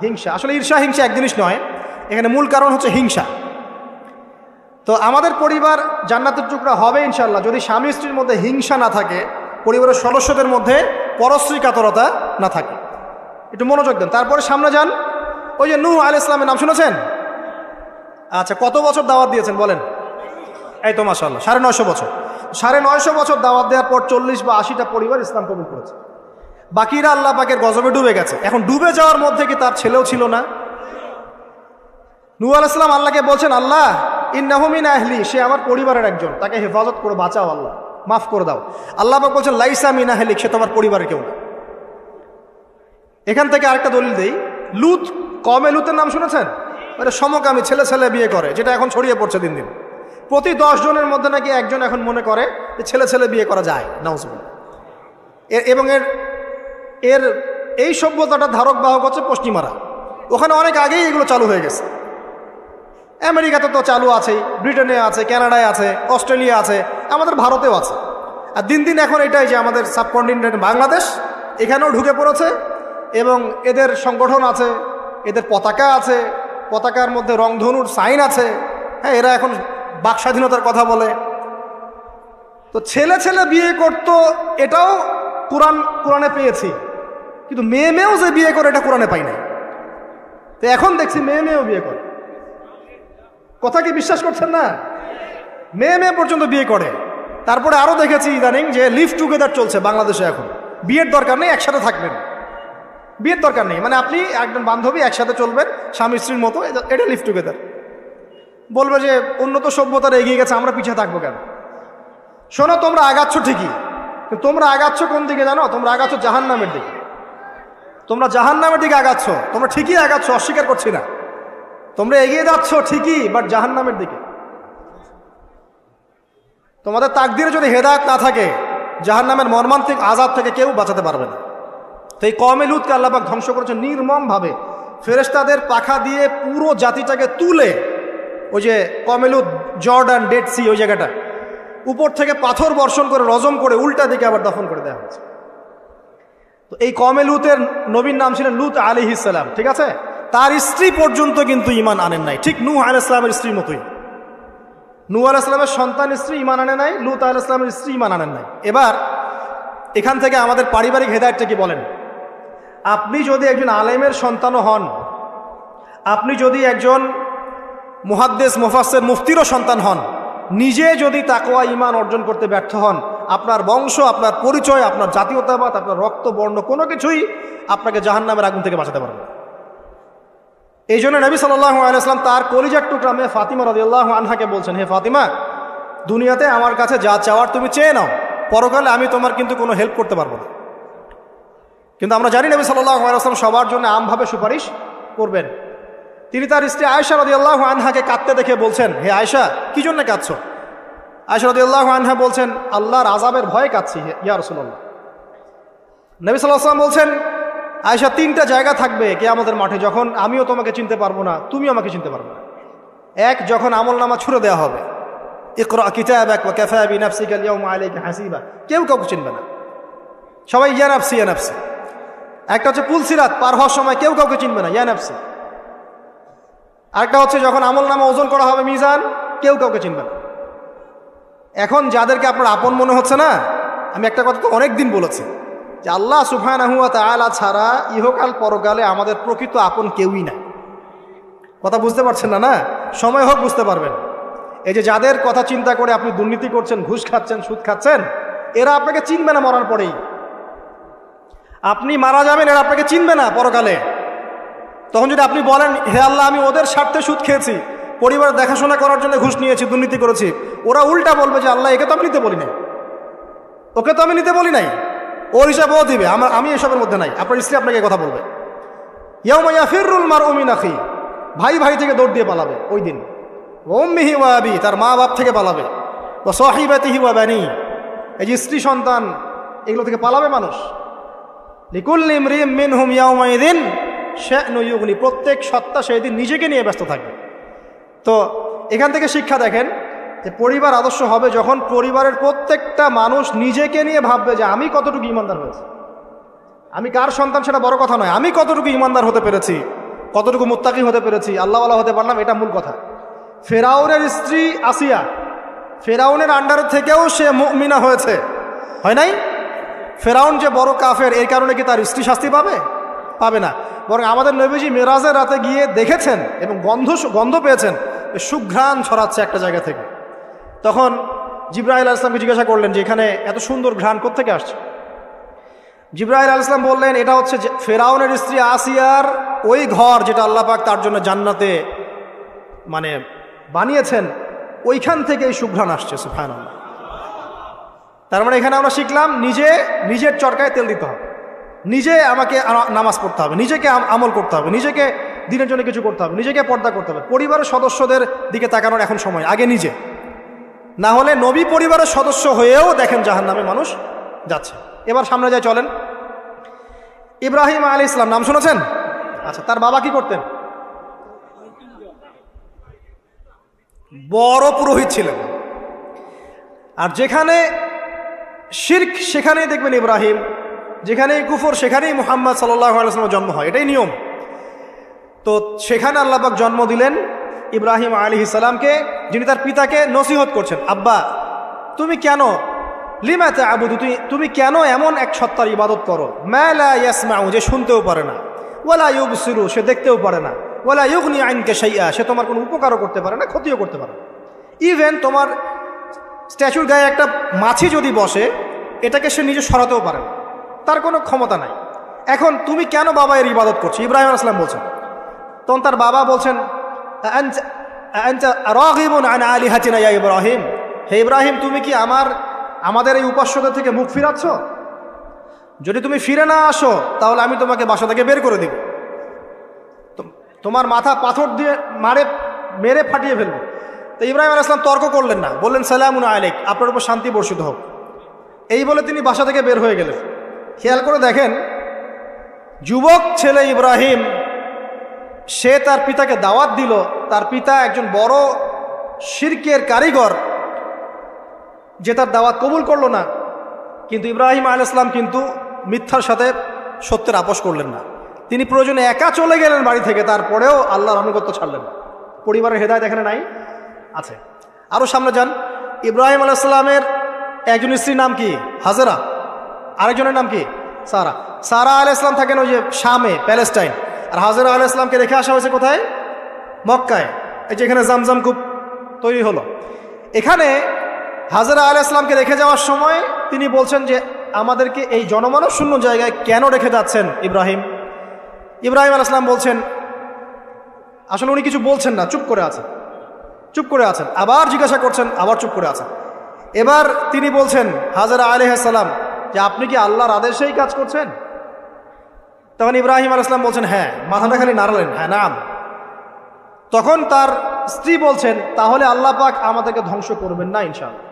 হিংসা। আসলে ঈর্ষা হিংসা এক জিনিস নয়, এখানে মূল কারণ হচ্ছে হিংসা। তো আমাদের পরিবার জান্নাতের টুকরা হবে ইনশাল্লাহ যদি স্বামী স্ত্রীর মধ্যে হিংসা না থাকে, পরিবারের সদস্যদের মধ্যে পরশ্রী কাতরতা না থাকে। একটু মনোযোগ দেন। তারপরে সামনে যান, ওই যে নূহ আলাইহিস সালামের নাম শুনেছেন? আচ্ছা, কত বছর দাওয়াত দিয়েছেন বলেন? এই তো মাশাআল্লাহ 950 বছর। 950 বছর দাওয়াত দেওয়ার পর 40 বা 80টা পরিবার ইসলাম কবুল করেছে। বাকিরা আল্লাহ পাকের গজবে ডুবে গেছে। এখন ডুবে যাওয়ার মধ্যে কি তার ছেলেও ছিল না? নূহ আলাইহিস সালাম আল্লাহকে বলছেন, আল্লাহ ইন্নাহু মিন আহলি, সে আমার পরিবারের একজন, তাকে হেফাজত করে বাঁচাও, আল্লাহ মাফ করে দাও। আল্লাহ পাক বলছেন লাইসা মিন আহলিক, সে তোমার পরিবারের কেউ না। এখান থেকে আরেকটা দলিল দেই, লুত, কমে লুতের নাম শুনেছেন? এটা সমকামী, ছেলে ছেলে বিয়ে করে, যেটা এখন ছড়িয়ে পড়ছে দিন দিন। প্রতি 10 জনের মধ্যে নাকি একজন এখন মনে করে যে ছেলে ছেলে বিয়ে করা যায়, নাউজুবিল্লাহ। এবং এর এই সভ্যতাটা ধারক বাহক হচ্ছে পশ্চিমারা। ওখানে অনেক আগেই এগুলো চালু হয়ে গেছে। আমেরিকাতে তো চালু আছেই, ব্রিটেনে আছে, কানাডায় আছে, অস্ট্রেলিয়া আছে, আমাদের ভারতেও আছে। আর দিন দিন এখন এটাই যে আমাদের সাবকন্টিনেন্ট বাংলাদেশ এখানেও ঢুকে পড়েছে, এবং এদের সংগঠন আছে, এদের পতাকা আছে, পতাকার মধ্যে রংধনুর সাইন আছে। হ্যাঁ, এরা এখন বাক স্বাধীনতার কথা বলে। তো ছেলে ছেলে বিয়ে করতো, এটাও কোরআনে পেয়েছি, কিন্তু মেয়ে মেয়েও যে বিয়ে করে এটা কোরআনে পাই না। তো এখন দেখছি মেয়ে মেয়েও বিয়ে করে। কথা কি বিশ্বাস করছেন না? মেয়ে মেয়ে পর্যন্ত বিয়ে করে। তারপরে আরো দেখেছি ইদানিং যে লিভ টুগেদার চলছে বাংলাদেশে। এখন বিয়ের দরকার নেই, একসাথে থাকবেন, বিয়ের দরকার নেই, মানে আপনি একজন বান্ধবী একসাথে চলবেন স্বামী স্ত্রীর মতো, এটা লিভ টুগেদার। বলবে যে উন্নত সভ্যতার এগিয়ে গেছে, আমরা পিছিয়ে থাকবো কেন? শোনো, তোমরা আগাচ্ছ ঠিকই, কিন্তু তোমরা আগাচ্ছ কোন দিকে জানো? তোমরা আগাচ্ছ জাহান্নামের দিকে। তোমরা জাহান্নামের দিকে আগাচ্ছ, তোমরা ঠিকই আগাচ্ছ, অস্বীকার করছি না। তোমরা এগিয়ে যাচ্ছ ঠিকই, বাট জাহান্নামের দিকে। তোমাদের তাকদিরে যদি হেদায়েত না থাকে, জাহান্নামের মর্মান্তিক আযাব থেকে কেউ বাঁচাতে পারবে না। তো এই কওমে লূতকে আল্লাহ পাক ধ্বংস করেছে নির্মমভাবে। ফেরেশতাদের পাখা দিয়ে পুরো জাতিটাকে তুলে, ওই যে কওমে লূত, জর্ডান, ডেড সি, ওই জায়গাটা, উপর থেকে পাথর বর্ষণ করে রজম করে উল্টা দিকে আবার দফন করে দেওয়া হয়েছে। তো এই কওমে লূতের নবীর নাম ছিলেন লূত আলাইহিস সালাম, ঠিক আছে? তার স্ত্রী পর্যন্ত কিন্তু ঈমান আনেন নাই, ঠিক নূহ আলাইহিস সালামের স্ত্রীর মতোই। নূহ আলাইহিস সালামের সন্তান স্ত্রী ঈমান আনে নাই, লূত আলাইহিস সালামের স্ত্রী ঈমান আনেন নাই। এবার এখান থেকে আমাদের পারিবারিক হেদায়েতটা কি বলেন? আপনি যদি একজন আলেমের সন্তানও হন, আপনি যদি একজন মুহাদ্দিস, মুফাসসির, মুফতিরও সন্তান হন, নিজে যদি তাকওয়া ঈমান অর্জন করতে ব্যর্থ হন, আপনার বংশ, আপনার পরিচয়, আপনার জাতীয়তাবাদ, আপনার রক্ত, বর্ণ কোনো কিছুই আপনাকে জাহান্নামের আগুন থেকে বাঁচাতে পারবে না। এই জন্য নবী সাল্লাল্লাহু আলাইহি ওয়াসাল্লাম তার কলিজার টুকরা মেয়ে ফাতিমা রাদিয়াল্লাহু আনহাকে বলছেন, হে ফাতিমা, দুনিয়াতে আমার কাছে যা চাওয়ার তুমি চেয়ে নাও, পরকালে আমি তোমার কিন্তু কোনো হেল্প করতে পারবো না। কিন্তু আমরা জানি নবী সাল্লাল্লাহু আলাইহি ওয়াসাল্লাম সবার জন্য আমভাবে সুপারিশ করবেন। তিনি তার স্ত্রী আয়েশা রাদিয়াল্লাহু আনহাকে কাঁদতে দেখে বলছেন, হে আয়েশা, কি জন্য কাঁদছো? আয়েশা রাদিয়াল্লাহু আনহা বলছেন, আল্লাহর আযাবের ভয়ে কাঁদছি ইয়া রাসূলুল্লাহ। নবী সাল্লাল্লাহু আলাইহি ওয়াসাল্লাম বলছেন, আয়েশা, 3টা জায়গা থাকবে কিয়ামতের মাঠে যখন আমিও তোমাকে চিনতে পারবো না, তুমিও আমাকে চিনতে পারবে না। এক, যখন আমলনামা ছুড়ে দেওয়া হবে, ইকরা কিতাবাক ওয়া কাফা বিনাফসিকা আল-ইয়াওমা আলাইকা হাসিবা, কেউ কাউকে চিনবে না, সবাই ইয়া নাফসি ইয়া নাফসি। একটা হচ্ছে পুলসিরাত পার হওয়ার সময় কেউ কাউকে চিনবে না, ইয়া নাফসি। আরেকটা হচ্ছে যখন আমলনামা ওজন করা হবে মিজান, কেউ কাউকে চিনবে না। এখন যাদেরকে আপনার আপন মনে হচ্ছে না, আমি একটা কথা তো অনেক দিন বলেছি যে আল্লাহ সুবহানাহু ওয়া তাআলা ছাড়া ইহকাল পরকালে আমাদের প্রকৃত আপন কেউই নাই। কথা বুঝতে পারছেন না? না, সময় হোক বুঝতে পারবেন। এই যে যাদের কথা চিন্তা করে আপনি দুর্নীতি করছেন, ঘুষ খাচ্ছেন, সুদ খাচ্ছেন, এরা আপনাকে চিনবে না মরার পরেই। আপনি মারা যাবেন, এরা আপনাকে চিনবে না পরকালে। তখন যদি আপনি বলেন, হে আল্লাহ, আমি ওদের স্বার্থে সুদ খেয়েছি, পরিবার দেখাশোনা করার জন্য ঘুষ নিয়েছি, দুর্নীতি করেছি, ওরা উল্টা বলবে যে আল্লাহ, একে তো আমি নিতে বলি নাই, ওকে তো আমি নিতে বলি নাই, ওর হিসাব ও দিবে, আমি এসবের মধ্যে নাই। আপনার স্ত্রী আপনাকে কথা বলবে, ইয়াউমা ইয়াফিরুল মারউ মিন আখি, ভাই ভাই থেকে দৌড় দিয়ে পালাবে ওই দিন। ওয়া উম্মিহি ওয়া আবি, তার মা বাপ থেকে পালাবে। ওয়া সাহিবাতিহি ওয়া বানি, এই যে স্ত্রী সন্তান, এগুলো থেকে পালাবে মানুষ। লিকুল্লি ইমরিইম মিনহুম ইয়াউমাইযিন শা'নু ইউগনি, প্রত্যেক সত্তা সেই দিন নিজেকে নিয়ে ব্যস্ত থাকবে। তো এখান থেকে শিক্ষা দেখেন যে পরিবার আদর্শ হবে যখন পরিবারের প্রত্যেকটা মানুষ নিজেকে নিয়ে ভাববে যে আমি কতটুকু ইমানদার হয়েছি। আমি কার সন্তান সেটা বড় কথা নয়, আমি কতটুকু ইমানদার হতে পেরেছি, কতটুকু মুত্তাকি হতে পেরেছি, আল্লাহওয়ালা হতে পারলাম, এটা মূল কথা। ফেরাউনের স্ত্রী আসিয়া, ফেরাউনের আন্ডার থেকেও সে মুমিনা হয়েছে, হয় নাই? ফেরাউন যে বড় কাফের, এই কারণে কি তার স্ত্রী শাস্তি পাবে? পাবে না। বরং আমাদের নবীজি মেরাজের রাতে গিয়ে দেখেছেন এবং গন্ধ পেয়েছেন, সুঘ্রাণ ছড়াচ্ছে একটা জায়গা থেকে। তখন জিবরাইল আলাইহিস সালামকে জিজ্ঞাসা করলেন যে এখানে এত সুন্দর ঘ্রাণ কোত্থেকে আসছে? জিবরাইল আলাইহিস সালাম বললেন, এটা হচ্ছে ফেরাউনের স্ত্রী আসিয়ার ওই ঘর যেটা আল্লাহ পাক তার জন্য জান্নাতে মানে বানিয়েছেন, ওইখান থেকে এই সুঘ্রাণ আসছে। সুবহানাল্লাহ। তার মানে এখানে আমরা শিখলাম নিজের চরকায় তেল দিতে হবে, নিজে আমাকে নামাজ পড়তে হবে, নিজেকে আমল করতে হবে, নিজেকে দিনের জন্য কিছু করতে হবে, নিজেকে পর্দা করতে হবে। পরিবারের সদস্যদের দিকে তাকানোর এখন সময়, আগে নিজে। না হলে নবী পরিবারের সদস্য হয়েও দেখেন জাহান্নামে মানুষ যাচ্ছে। এবার সামনে যায় চলেন। ইব্রাহিম আলাইহিস সালাম নাম শুনেছেন? আচ্ছা, তার বাবা কি করতেন? বড় পুরোহিত ছিলেন। আর যেখানে শিরক সেখানেই দেখবেন ইব্রাহিম, যেখানেই কুফর সেখানেই মুহাম্মদ সাল্লাল্লাহু আলাইহি ওয়াসাল্লামের জন্ম হয়, এটাই নিয়ম। তো সেখানে আল্লাহ পাক জন্ম দিলেন ইব্রাহিম আলাইহিস সালামকে, যিনি তার পিতাকে নসিহত করছেন, আব্বা তুমি কেন লিমা তা'বুদু, তুমি কেন এমন এক সত্তার ইবাদত করো, মা লা ইয়াসমাউ, যে শুনতেও পারে না, ওয়ালা ইউবসিরু, সে দেখতেও পারে না, ওয়ালা ইউগনি আনকা শাইআ, সে তোমার কোনো উপকারও করতে পারে না, ক্ষতিও করতে পারে না। ইভেন তোমার স্ট্যাচুর গায়ে একটা মাছি যদি বসে, এটাকে সে নিজে সরাতেও পারে না, তার কোনো ক্ষমতা নাই। এখন তুমি কেন বাবা এর ইবাদত করছো? ইব্রাহিম আলাইহিস সালাম বলছেন। তখন তার বাবা বলছেন, আনতা রাগিবুন আন আলিহাতিনা ইয়া ইব্রাহিম, হে ইব্রাহিম তুমি কি আমাদের এই উপাস্যদের থেকে মুখ ফিরাচ্ছ? যদি তুমি ফিরে না আসো তাহলে আমি তোমাকে বাসা থেকে বের করে দেব, তোমার মাথা পাথর দিয়ে মেরে ফাটিয়ে ফেলবো। তো ইব্রাহিম আলাইহিস সালাম তর্ক করলেন না, বললেন সালামুন আলাইক, আপনার উপর শান্তি বর্ষিত হোক। এই বলে তিনি বাসা থেকে বের হয়ে গেলেন। খেয়াল করে দেখেন, যুবক ছেলে ইব্রাহিম, সে তার পিতাকে দাওয়াত দিল, তার পিতা একজন বড় শিরকের কারিগর, যে তার দাওয়াত কবুল করলো না। কিন্তু ইব্রাহিম আলাইহিস সালাম কিন্তু মিথ্যার সাথে সত্যের আপোষ করলেন না। তিনি প্রয়োজনে একা চলে গেলেন বাড়ি থেকে, তারপরেও আল্লাহর আনুগত্য ছাড়লেন না। পরিবারের হেদায়েত এখানে নাই আছে। আরও সামনে যান, ইব্রাহিম আলাইহিস সালামের একজন স্ত্রীর নাম কি? হাজেরা, আরেকজনের নাম কি? সারা। সারা আলাইহিস সালাম থাকেন ওই যে শামে, প্যালেস্টাইন। আর হাজেরা আলাইহিস সালামকে রেখে আসা হয়েছে কোথায়? মক্কায়, এই যে এখানে জামজাম কূপ তৈরি হলো। এখানে হাজেরা আলাইহিস সালামকে রেখে যাওয়ার সময় তিনি বলছেন যে আমাদেরকে এই জনমানব শূন্য জায়গায় কেন রেখে যাচ্ছেন ইব্রাহিম? ইব্রাহিম আলাইহিস সালাম বলছেন, আসলে উনি কিছু বলছেন না, চুপ করে আছেন। আবার জিজ্ঞাসা করছেন, আবার চুপ করে আছেন। এবার তিনি বলছেন হাজেরা আলাইহিস সালাম যে আপনি কি আল্লাহর আদেশেই কাজ করছেন? তখন ইব্রাহিম আলাইহিস সালাম বলছেন হ্যাঁ, মাথাটা খালি নাড়ালেন, হ্যাঁ নাম। তখন তার স্ত্রী বলছেন, তাহলে আল্লাহ পাক আমাদেরকে ধ্বংস করবেন না ইনশাআল্লাহ।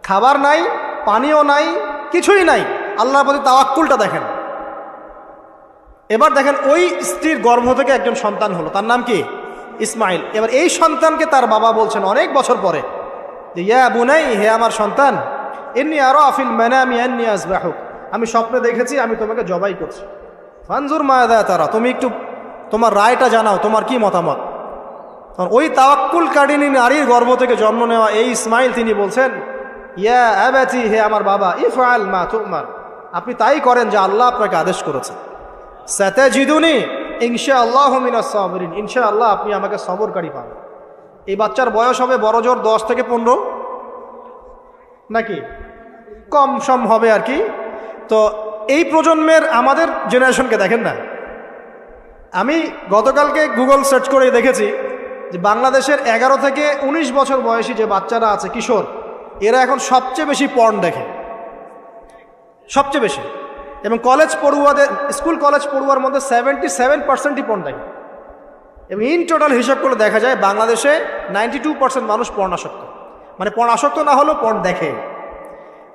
খাবার নাই, পানিও নাই, কিছুই নাই, আল্লাহর প্রতি তাওয়াক্কুলটা দেখেন। এবার দেখেন ওই স্ত্রীর গর্ভ থেকে একজন সন্তান হলো, তার নাম কি? ইসমাইল। এবার এই সন্তানকে তার বাবা বলছেন অনেক বছর পরে যে ইয়া বুনাই, হে আমার সন্তান, ইন্নী আরা ফিল মানামি আন্নী আযবাহুক, আমি স্বপ্নে দেখেছি আমি তোমাকে জবাই করছি। ফানজুর মাযা তারা, তুমি একটু তোমার রায়টা জানাও, তোমার কি মতামত। তখন ওই তাওয়াক্কুলকারিণী নারীর গর্ভ থেকে জন্ম নেওয়া এই ইসমাইল তিনি বলছেন, ইয়া আবাতি, হে আমার বাবা, ইফআল মা তুমার, আপনি তাই করেন যা আল্লাহ আপনাকে আদেশ করেছে। সাতাজিদুনি ইনশাআল্লাহু মিনাস সাবিরিন, ইনশাআল্লাহ আপনি আমাকে সবরকারী পাবেন। এই বাচ্চার বয়স হবে বড় জোর 10 থেকে 15, নাকি কম সম হবে আর কি। তো এই প্রজন্মের আমাদের জেনারেশনকে দেখেন না, আমি গতকালকে গুগল সার্চ করে দেখেছি যে বাংলাদেশের 11 থেকে 19 বছর বয়সী যে বাচ্চারা আছে, কিশোর, এরা এখন সবচেয়ে বেশি পর্ন দেখে, সবচেয়ে বেশি। এবং স্কুল কলেজ পড়ুয়ার মধ্যে 77%ই পর্ন দেখে। এবং ইন টোটাল হিসাব করে দেখা যায় বাংলাদেশে 92% মানুষ পর্ন আসক্ত, মানে পর্ন আসক্ত না হলেও পর্ন দেখে।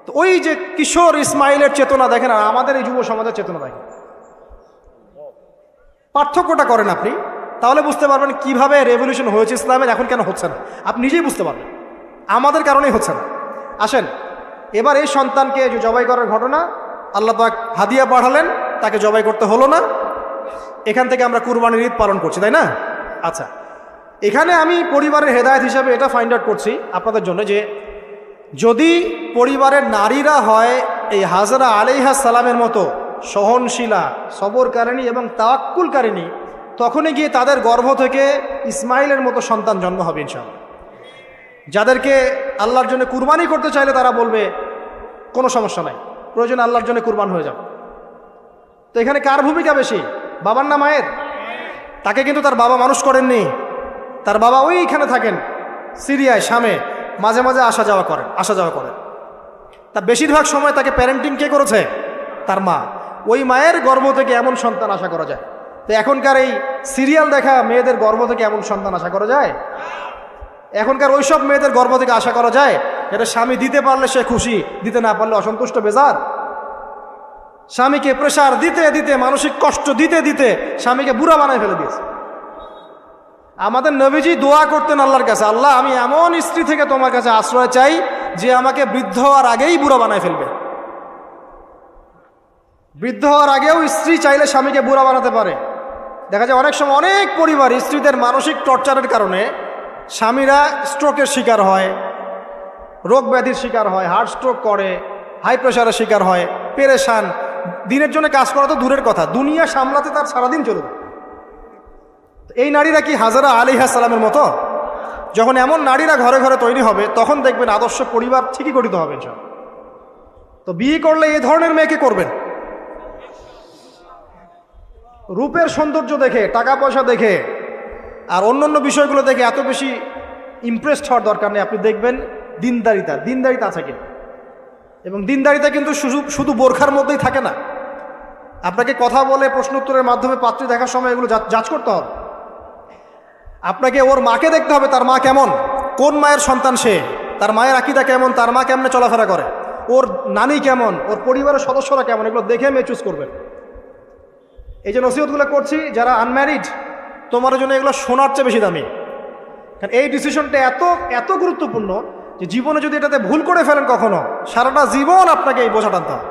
তো ওই যে কিশোর ইসমাইলের চেতনা দেখেন আর আমাদের এই যুব সমাজের চেতনা দেখেন, পার্থক্যটা করেন আপনি, তাহলে বুঝতে পারবেন কিভাবে রেভলিউশন হয়েছে ইসলামের, এখন কেন হচ্ছে না আপনি নিজেই বুঝতে পারবেন, আমাদের কারণেই হচ্ছে না। আসেন এবার এই সন্তানকে যে জবাই করার ঘটনা, আল্লাহ পাক হাদিয়া পাঠালেন, তাকে জবাই করতে হলো না। এখান থেকে আমরা কুরবানির ঈদ পালন করছি, তাই না? আচ্ছা, এখানে আমি পরিবারের হেদায়েত হিসাবে এটা ফাইন্ড আউট করছি আপনাদের জন্য যে যদি পরিবারের নারীরা হয় এই হাজরা আলাইহিস সালামের মতো সহনশীলা, সবরকারিণী এবং তাওয়াক্কুলকারিণী, তখনই গিয়ে তাদের গর্ভ থেকে ইসমাইলের মতো সন্তান জন্ম হবে ইনশাআল্লাহ। যাদেরকে আল্লাহর জন্য কুরবানি করতে চাইলে তারা বলবে কোনো সমস্যা নাই, প্রয়োজন আল্লাহর জন্য কুরবান হয়ে যাবে। তো এখানে কার ভূমিকা বেশি, বাবার না মায়ের? তাকে কিন্তু তার বাবা মানুষ করেননি, তার বাবা ওইখানে থাকেন সিরিয়ায়, শামে, মাঝে মাঝে আসা যাওয়া করেন। তার বেশিরভাগ সময় তাকে প্যারেন্টিং কে করেছে? তার মা। ওই মায়ের গর্ভ থেকে এমন সন্তান আশা করা যায়? তো এখনকার এই সিরিয়াল দেখা মেয়েদের গর্ভ থেকে এমন সন্তান আশা করা যায়? এখনকার ওইসব মেয়েদের গর্ভ থেকে আশা করা যায় এটা স্বামী দিতে পারলে সে খুশি, দিতে না পারলে অসন্তুষ্ট, বেজার। স্বামীকে প্রেসার দিতে দিতে, মানসিক কষ্ট দিতে দিতে স্বামীকে বুড়া বানায় ফেলে দিয়েছে। আমাদের নবীজি দোয়া করতেন আল্লাহর কাছে, আল্লাহ আমি এমন স্ত্রী থেকে তোমার কাছে আশ্রয় চাই যে আমাকে বৃদ্ধ হওয়ার আগেই বুড়া বানায় ফেলবে। বৃদ্ধ হওয়ার আগেও স্ত্রী চাইলে স্বামীকে বুড়া বানাতে পারে। দেখা যায় অনেক সময় অনেক পরিবার স্ত্রীদের মানসিক টর্চারের কারণে স্বামীরা স্ট্রোকের শিকার হয়, রোগ ব্যাধির শিকার হয়, হার্ট স্ট্রোক করে, হাই প্রেশারের শিকার হয়, পেরেশান। দিনের জন্য কাজ করা তো দূরের কথা, দুনিয়া সামলাতে তার সারাদিন চলে যায়। এই নারীরা কি হাজারা আলাইহিস সালামের মতো? যখন এমন নারীরা ঘরে ঘরে তৈরি হবে তখন দেখবেন আদর্শ পরিবার ঠিকই গঠিত হবে ইনশাআল্লাহ। তো বিয়ে করলে এই ধরনের মেয়েকে করবেন। রূপের সৌন্দর্য দেখে, টাকা পয়সা দেখে আর অন্যান্য বিষয়গুলো দেখে এত বেশি ইমপ্রেসড হওয়ার দরকার নেই। আপনি দেখবেন দিনদারিতা আছে কিনা। এবং দিনদারিতা কিন্তু শুধু বোরখার মধ্যেই থাকে না। আপনাকে কথা বলে প্রশ্ন উত্তরের মাধ্যমে পাত্রী দেখার সময় এগুলো যাচ করতে হবে। আপনাকে ওর মাকে দেখতে হবে, তার মা কেমন, কোন মায়ের সন্তান সে, তার মায়ের আকীদা কেমন, তার মা কেমনে চলাফেরা করে, ওর নানি কেমন, ওর পরিবারের সদস্যরা কেমন, এগুলো দেখে মেয়ে চুজ করবেন। এই যে নসিহতগুলো করছি, যারা আনম্যারিড তোমার জন্য এগুলো শোনার চেয়ে বেশি দামি। কারণ এই ডিসিশনটা এত গুরুত্বপূর্ণ যে জীবনে যদি এটাতে ভুল করে ফেলেন কখনো, সারাটা জীবন আপনাকে এই বোঝা টানতে হবে।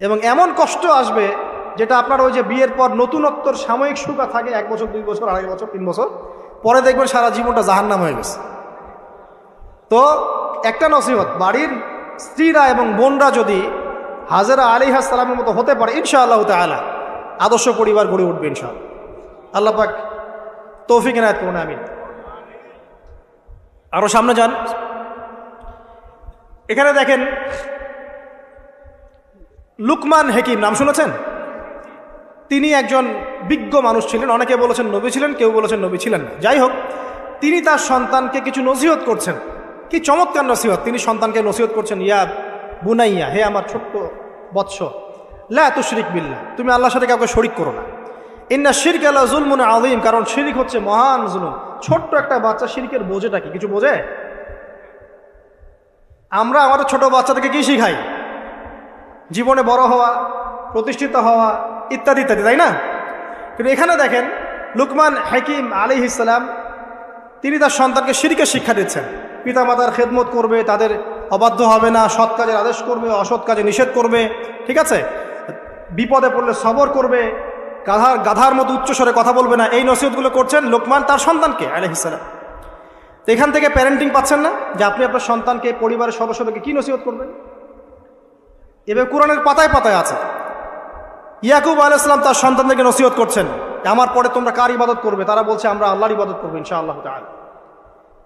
এবং এমন কষ্ট আসবে যেটা আপনার ওই যে বিয়ের পর নতুনত্বর সাময়িক সুখা থাকে 1 বছর 2 বছর 2.5 বছর 3 বছর পরে দেখবেন সারা জীবনটা জাহান্নাম হয়ে গেছে। তো একটা নসিহত, বাড়ির স্ত্রীরা এবং বোনরা যদি হাজেরা আলাইহিস সালামের মতো হতে পারে ইনশাআল্লাহ তাআলা আদর্শ পরিবার গড়ে উঠবে ইনশাআল্লাহ। আল্লাহ পাক তৌফিক এনায়েত করুন, আমিন। আরো সামনে যান। এখানে দেখেন লুকমান হাকিম, নাম শুনেছেন? তিনি একজন বিজ্ঞ মানুষ ছিলেন। অনেকে বলেছেন নবী ছিলেন, কেউ বলেছেন নবী ছিলেন না। যাই হোক, তিনি তার সন্তানকে কিছু নসিহত করছেন। কি চমৎকার নসিহত! তিনি সন্তানকে নসিহত করছেন, ইয়া বুনাইয়া, হে আমার ছোট্ট বৎস, লা তুশরিক বিল্লাহ, তুমি আল্লাহর সাথে কাউকে শরিক করো না। ইন্না শিরকা লা যুলমুন আযীম, কারণ শিরক হচ্ছে মহান জুলুম। ছোট্ট একটা বাচ্চা শিরকের বোঝেটা কি কিছু বোঝে? আমরা আমাদের ছোট বাচ্চাদেরকে কি শিখাই? জীবনে বড় হওয়া, প্রতিষ্ঠিত হওয়া, ইত্যাদি ইত্যাদি, তাই না? কিন্তু এখানে দেখেন লুকমান হাকিম আলাইহিস সালাম তিনি তার সন্তানকে শিরকের শিক্ষা দিচ্ছেন। পিতামাতার খেদমত করবে, তাদের অবাধ্য হবে না, সৎ কাজের আদেশ করবে, অসৎ কাজে নিষেধ করবে, ঠিক আছে? বিপদে পড়লে সবর করবে, গাধার মতো উচ্চস্বরে কথা বলবে না। এই নসিহতগুলো করছেন লোকমান তার সন্তানকে আলাইহিস সালাম। তো এখান থেকে প্যারেন্টিং পাচ্ছেন না যে আপনি আপনার সন্তানকে, পরিবারের সদস্যদেরকে কি নসিহত করবেন? এবার কোরআনের পাতায় পাতায় আছে। ইয়াকুব আলাইহিস সালাম তার সন্তানদেরকে নসিহত করছেন, আমার পরে তোমরা কার ইবাদত করবে? তারা বলছে আমরা আল্লাহর ইবাদত করবো ইনশাআল্লাহ তাআলা।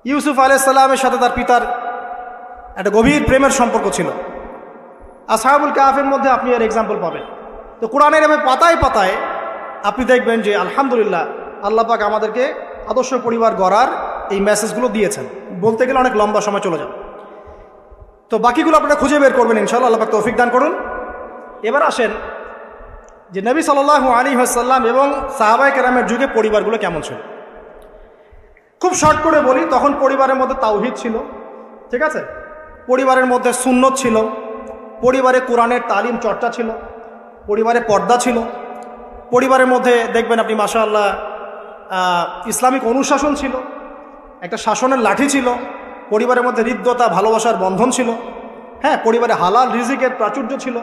ইউসুফ আলাইহিস সালামের সাথে তার পিতার একটা গভীর প্রেমের সম্পর্ক ছিল। আসহাবুল কাহফের মধ্যে আপনি এর এক্সাম্পল পাবেন। তো কোরআনের এভাবে পাতায় পাতায় আপনি দেখবেন যে আলহামদুলিল্লাহ আল্লাহ পাক আমাদেরকে আদর্শ পরিবার গড়ার এই মেসেজগুলো দিয়েছেন। বলতে গেলে অনেক লম্বা সময় চলে যাবে, তো বাকিগুলো আপনারা খুঁজে বের করবেন ইনশাআল্লাহ। আল্লাহ পাক তৌফিক দান করুন। এবার আসেন যে নবী সাল্লাল্লাহু আলাইহি ওয়াসাল্লাম এবং সাহাবায়ে কেরামের যুগে পরিবারগুলো কেমন ছিল। খুব শর্ট করে বলি, তখন পরিবারের মধ্যে তাওহীদ ছিল, ঠিক আছে? পরিবারের মধ্যে সুন্নত ছিল, পরিবারে কোরআনের তালিম চর্চা ছিল, পরিবারে পর্দা ছিল, পরিবারের মধ্যে দেখবেন আপনি মাশাআল্লাহ ইসলামিক অনুশাসন ছিল, একটা শাসনের লাঠি ছিল, পরিবারের মধ্যে হৃদ্যতা, ভালোবাসার বন্ধন ছিল, হ্যাঁ, পরিবারে হালাল রিজিকের প্রাচুর্য ছিল,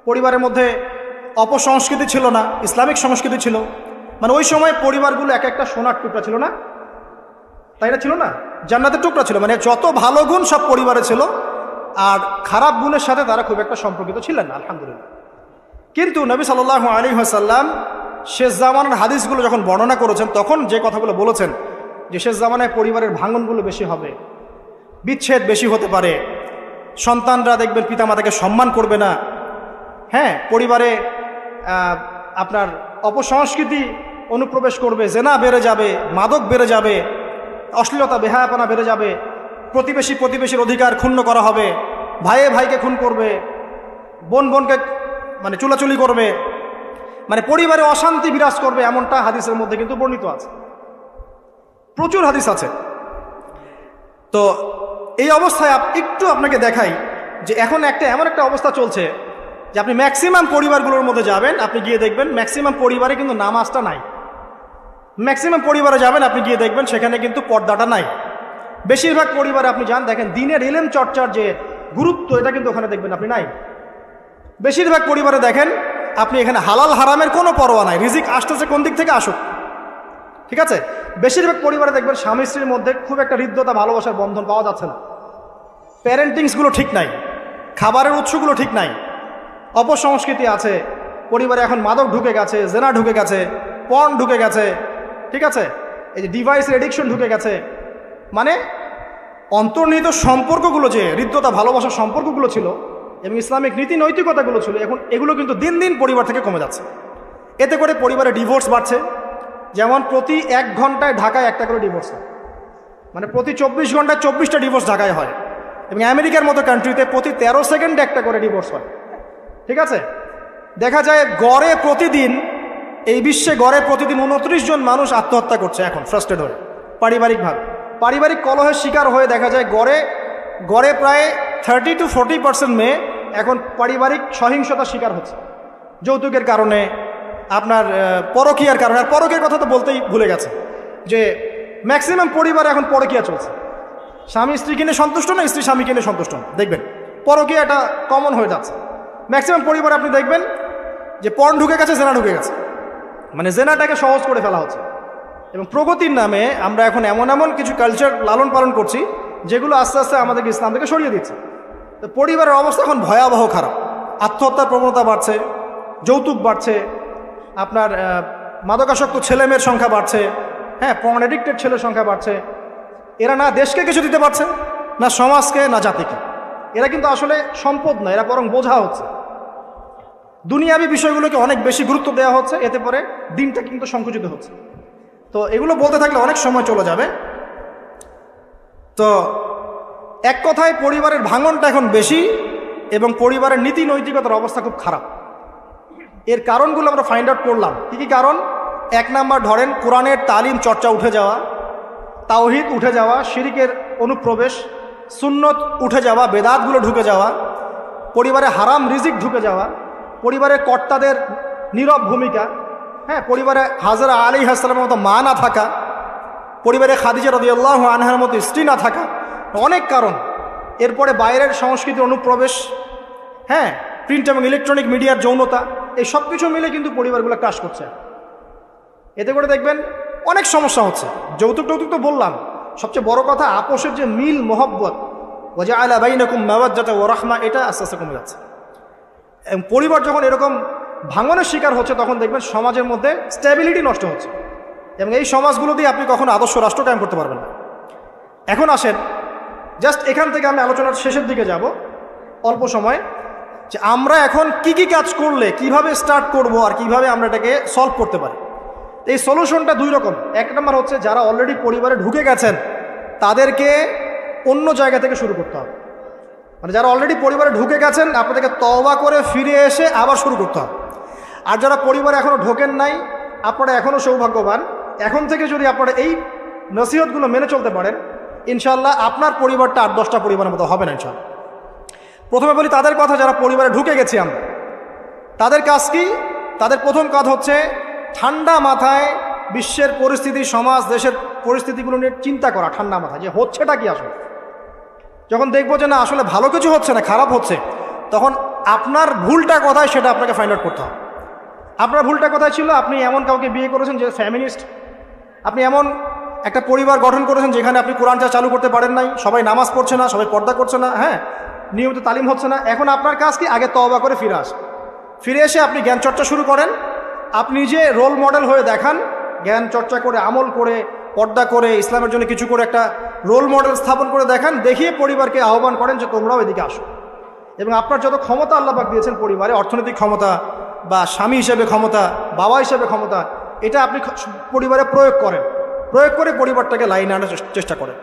পরিবারের মধ্যে অপসংস্কৃতি ছিল না, ইসলামিক সংস্কৃতি ছিল। মানে ওই সময় পরিবারগুলো এক একটা সোনার টুকরা ছিল না, তাই না? ছিল না, জান্নাতের টুকরা ছিল। মানে যত ভালো গুণ সব পরিবারে ছিল, আর খারাপ গুণের সাথে তারা খুব একটা সম্পর্কিত ছিলেন না, আলহামদুলিল্লাহ। কিন্তু নবী সাল্লাল্লাহু আলাইহি ওয়াসাল্লাম শেষ জামানার হাদিসগুলো যখন বর্ণনা করেছেন তখন যে কথাগুলো বলেছেন যে শেষ জামানায় পরিবারের ভাঙনগুলো বেশি হবে, বিচ্ছেদ বেশি হতে পারে, সন্তানরা দেখবেন পিতামাতাকে সম্মান করবে না, হ্যাঁ, পরিবারে আপনার অপসংস্কৃতি অনুপ্রবেশ করবে, জেনা বেড়ে যাবে, মাদক বেড়ে যাবে, অশ্লীলতা বেহায়াপনা বেড়ে যাবে, প্রতিবেশীর অধিকার ক্ষুণ্ণ করা হবে, ভাইয়ে ভাইকে খুন করবে, বোন বোনকে মানে চুলাচুলি করবে, মানে পরিবারে অশান্তি বিরাজ করবে, এমনটা হাদিসের মধ্যে কিন্তু বর্ণিত আছে, প্রচুর হাদিস আছে। তো এই অবস্থায় একটু আপনাকে দেখাই যে এখন এমন একটা অবস্থা চলছে যে আপনি ম্যাক্সিমাম পরিবারগুলোর মধ্যে যাবেন, আপনি গিয়ে দেখবেন ম্যাক্সিমাম পরিবারে কিন্তু নামাজটা নাই। ম্যাক্সিমাম পরিবারে যাবেন, আপনি গিয়ে দেখবেন সেখানে কিন্তু পর্দাটা নাই। বেশিরভাগ পরিবারে আপনি যান, দেখেন দিনের ইলম চর্চার যে গুরুত্ব, এটা কিন্তু ওখানে দেখবেন আপনি নাই। বেশিরভাগ পরিবারে দেখেন আপনি এখানে হালাল হারামের কোনো পরোয়া নাই, রিজিক আসতেছে কোন দিক থেকে আসুক, ঠিক আছে। বেশিরভাগ পরিবারে দেখবেন স্বামী স্ত্রীর মধ্যে খুব একটা হৃদ্যতা ভালোবাসার বন্ধন পাওয়া যাচ্ছে না, প্যারেন্টিংসগুলো ঠিক নাই, খাবারের উৎসগুলো ঠিক নাই, অপসংস্কৃতি আছে পরিবারে, এখন মাদক ঢুকে গেছে, জেনা ঢুকে গেছে, পর্ন ঢুকে গেছে, ঠিক আছে, এই যে ডিভাইসের এডিকশন ঢুকে গেছে, মানে অন্তর্নিহিত সম্পর্কগুলো, যে হৃদ্যতা ভালোবাসার সম্পর্কগুলো ছিল এবং ইসলামিক নীতি নৈতিকতাগুলো ছিল, এখন এগুলো কিন্তু দিন দিন পরিবার থেকে কমে যাচ্ছে। এতে করে পরিবারে ডিভোর্স বাড়ছে। যেমন প্রতি 1 ঘন্টায় ঢাকায় একটা করে ডিভোর্স হয়, মানে প্রতি 24 ঘন্টায় 24টা ডিভোর্স ঢাকায় হয়, এবং আমেরিকার মতো কান্ট্রিতে প্রতি 13 সেকেন্ডে একটা করে ডিভোর্স হয়, ঠিক আছে। দেখা যায় গড়ে প্রতিদিন, এই বিশ্বে গড়ে প্রতিদিন 29 জন মানুষ আত্মহত্যা করছে এখন ফ্রাস্ট্রেট হয়ে, পারিবারিক কলহের শিকার হয়ে। দেখা যায় গড়ে প্রায় 30 to 40% মেয়ে এখন পারিবারিক সহিংসতার শিকার হচ্ছে, যৌতুকের কারণে, আপনার পরকীয়ার কারণে। আর পরকীয়ার কথা তো বলতেই ভুলে গেছে যে ম্যাক্সিমাম পরিবারে এখন পরকীয়া চলছে, স্বামী স্ত্রীকে নিয়ে সন্তুষ্ট না, স্ত্রী স্বামীকে নিয়ে সন্তুষ্ট না, দেখবেন পরকীয়া এটা কমন হয়ে যাচ্ছে। ম্যাক্সিমাম পরিবারে আপনি দেখবেন যে পর্ন ঢুকে গেছে, জেনা ঢুকে গেছে, মানে জেনাটাকে সহজ করে ফেলা হচ্ছে। এবং প্রগতির নামে আমরা এখন এমন কিছু কালচার লালন পালন করছি যেগুলো আস্তে আস্তে আমাদেরকে ইসলাম থেকে সরিয়ে দিচ্ছে। তো পরিবারের অবস্থা এখন ভয়াবহ খারাপ, আত্মহত্যার প্রবণতা বাড়ছে, যৌতুক বাড়ছে, আপনার মাদকাসক্ত ছেলেমেয়ের সংখ্যা বাড়ছে, হ্যাঁ, পর্ন এডিক্টেড ছেলের সংখ্যা বাড়ছে। এরা না দেশকে কিছু দিতে পারছে, না সমাজকে, না জাতিকে। এরা কিন্তু আসলে সম্পদ না, এরা বরং বোঝা হচ্ছে। দুনিয়াবী বিষয়গুলোকে অনেক বেশি গুরুত্ব দেওয়া হচ্ছে, এতে করে দিনটা কিন্তু সংকুচিত হচ্ছে। তো এগুলো বলতে থাকলে অনেক সময় চলে যাবে। তো এক কথায় পরিবারের ভাঙনটা এখন বেশি এবং পরিবারের নীতি নৈতিকতার অবস্থা খুব খারাপ। এর কারণগুলো আমরা ফাইন্ড আউট করলাম। কী কী কারণ? 1 নাম্বার ধরেন কোরআনের তালিম চর্চা উঠে যাওয়া, তাওহীদ উঠে যাওয়া, শিরিকের অনুপ্রবেশ, সুন্নত উঠে যাওয়া, বেদাতগুলো ঢুকে যাওয়া, পরিবারে হারাম রিজিক ঢুকে যাওয়া, পরিবারের কর্তাদের নীরব ভূমিকা, হ্যাঁ, পরিবারে হাজরা আলাইহিস সালামের মতো মা না থাকা, পরিবারে খাদিজা রাদিয়াল্লাহু আনহার মতো স্ত্রী না থাকা, অনেক কারণ। এরপরে বাইরের সংস্কৃতির অনুপ্রবেশ, হ্যাঁ, প্রিন্ট এবং ইলেকট্রনিক মিডিয়ার যৌনতা, এই সব কিছু মিলে কিন্তু পরিবারগুলো ক্রাশ করছে। এতে করে দেখবেন অনেক সমস্যা হচ্ছে। যৌতুক টৌতুক তো বললাম, সবচেয়ে বড় কথা আপোষের যে মিল মহব্বত, ওয়াজআলা বাইনাকুম মাওয়াদ্দাতা ওয়া রাহমা, এটা আস্তে আস্তে কমে যাচ্ছে। এবং পরিবার যখন এরকম ভাঙনের শিকার হচ্ছে, তখন দেখবেন সমাজের মধ্যে স্ট্যাবিলিটি নষ্ট হচ্ছে, এবং এই সমাজগুলো দিয়ে আপনি কখনো আদর্শ রাষ্ট্র কায়েম করতে পারবেন না। এখন আসেন, জাস্ট এখান থেকে আমি আলোচনার শেষের দিকে যাব অল্প সময়, যে আমরা এখন কি কি কাজ করলে কিভাবে স্টার্ট করব আর কিভাবে আমরা এটাকে সলভ করতে পারি। এই সলিউশনটা 2 রকম। 1 নম্বর হচ্ছে যারা অলরেডি পরিবারে ঢুকে গেছেন তাদেরকে অন্য জায়গা থেকে শুরু করতে হবে। মানে যারা অলরেডি পরিবারে ঢুকে গেছেন আপনাদেরকে তওবা করে ফিরে এসে আবার শুরু করতে হবে। আর যারা পরিবারে এখনও ঢোকেন নাই, আপনারা এখনও সৌভাগ্যবান। এখন থেকে যদি আপনারা এই নসিহতগুলো মেনে চলতে পারেন, ইনশাল্লাহ আপনার পরিবারটা 8-10টা পরিবারের মতো হবে না ইনশাল্লাহ। প্রথমে বলি তাদের কথা যারা পরিবারে ঢুকে গেছি আমরা, তাদের কাজ কি? তাদের প্রথম কাজ হচ্ছে ঠান্ডা মাথায় বিশ্বের পরিস্থিতি, সমাজ দেশের পরিস্থিতিগুলো নিয়ে চিন্তা করা, ঠান্ডা মাথায়, যে হচ্ছেটা কি আসলে। যখন দেখবো যে না আসলে ভালো কিছু হচ্ছে না, খারাপ হচ্ছে, তখন আপনার ভুলটা কোথায় সেটা আপনাকে ফাইন্ড আউট করতে হবে। আপনার ভুলটা কোথায় ছিল? আপনি এমন কাউকে বিয়ে করেছেন যে ফ্যামিনিস্ট, আপনি এমন একটা পরিবার গঠন করেছেন যেখানে আপনি কোরআনটা চালু করতে পারেন নাই, সবাই নামাজ পড়ছে না, সবাই পর্দা করছে না, হ্যাঁ, নিয়মিত তালিম হচ্ছে না। এখন আপনার কাজ কি? আগে তওবা করে ফিরে এসে আপনি জ্ঞান চর্চা শুরু করেন। আপনি যে রোল মডেল হয়ে দেখান, জ্ঞান চর্চা করে, আমল করে, পর্দা করে, ইসলামের জন্য কিছু করে একটা রোল মডেল স্থাপন করে দেখান, দেখিয়ে পরিবারকে আহ্বান করেন যে তোমরাও এদিকে আসো। এবং আপনার যত ক্ষমতা আল্লাহ পাক দিয়েছেন পরিবারে, অর্থনৈতিক ক্ষমতা বা স্বামী হিসেবে ক্ষমতা, বাবা হিসেবে ক্ষমতা, এটা আপনি পরিবারে প্রয়োগ করেন, প্রয়োগ করে পরিবারটাকে লাইনে আনার চেষ্টা করেন।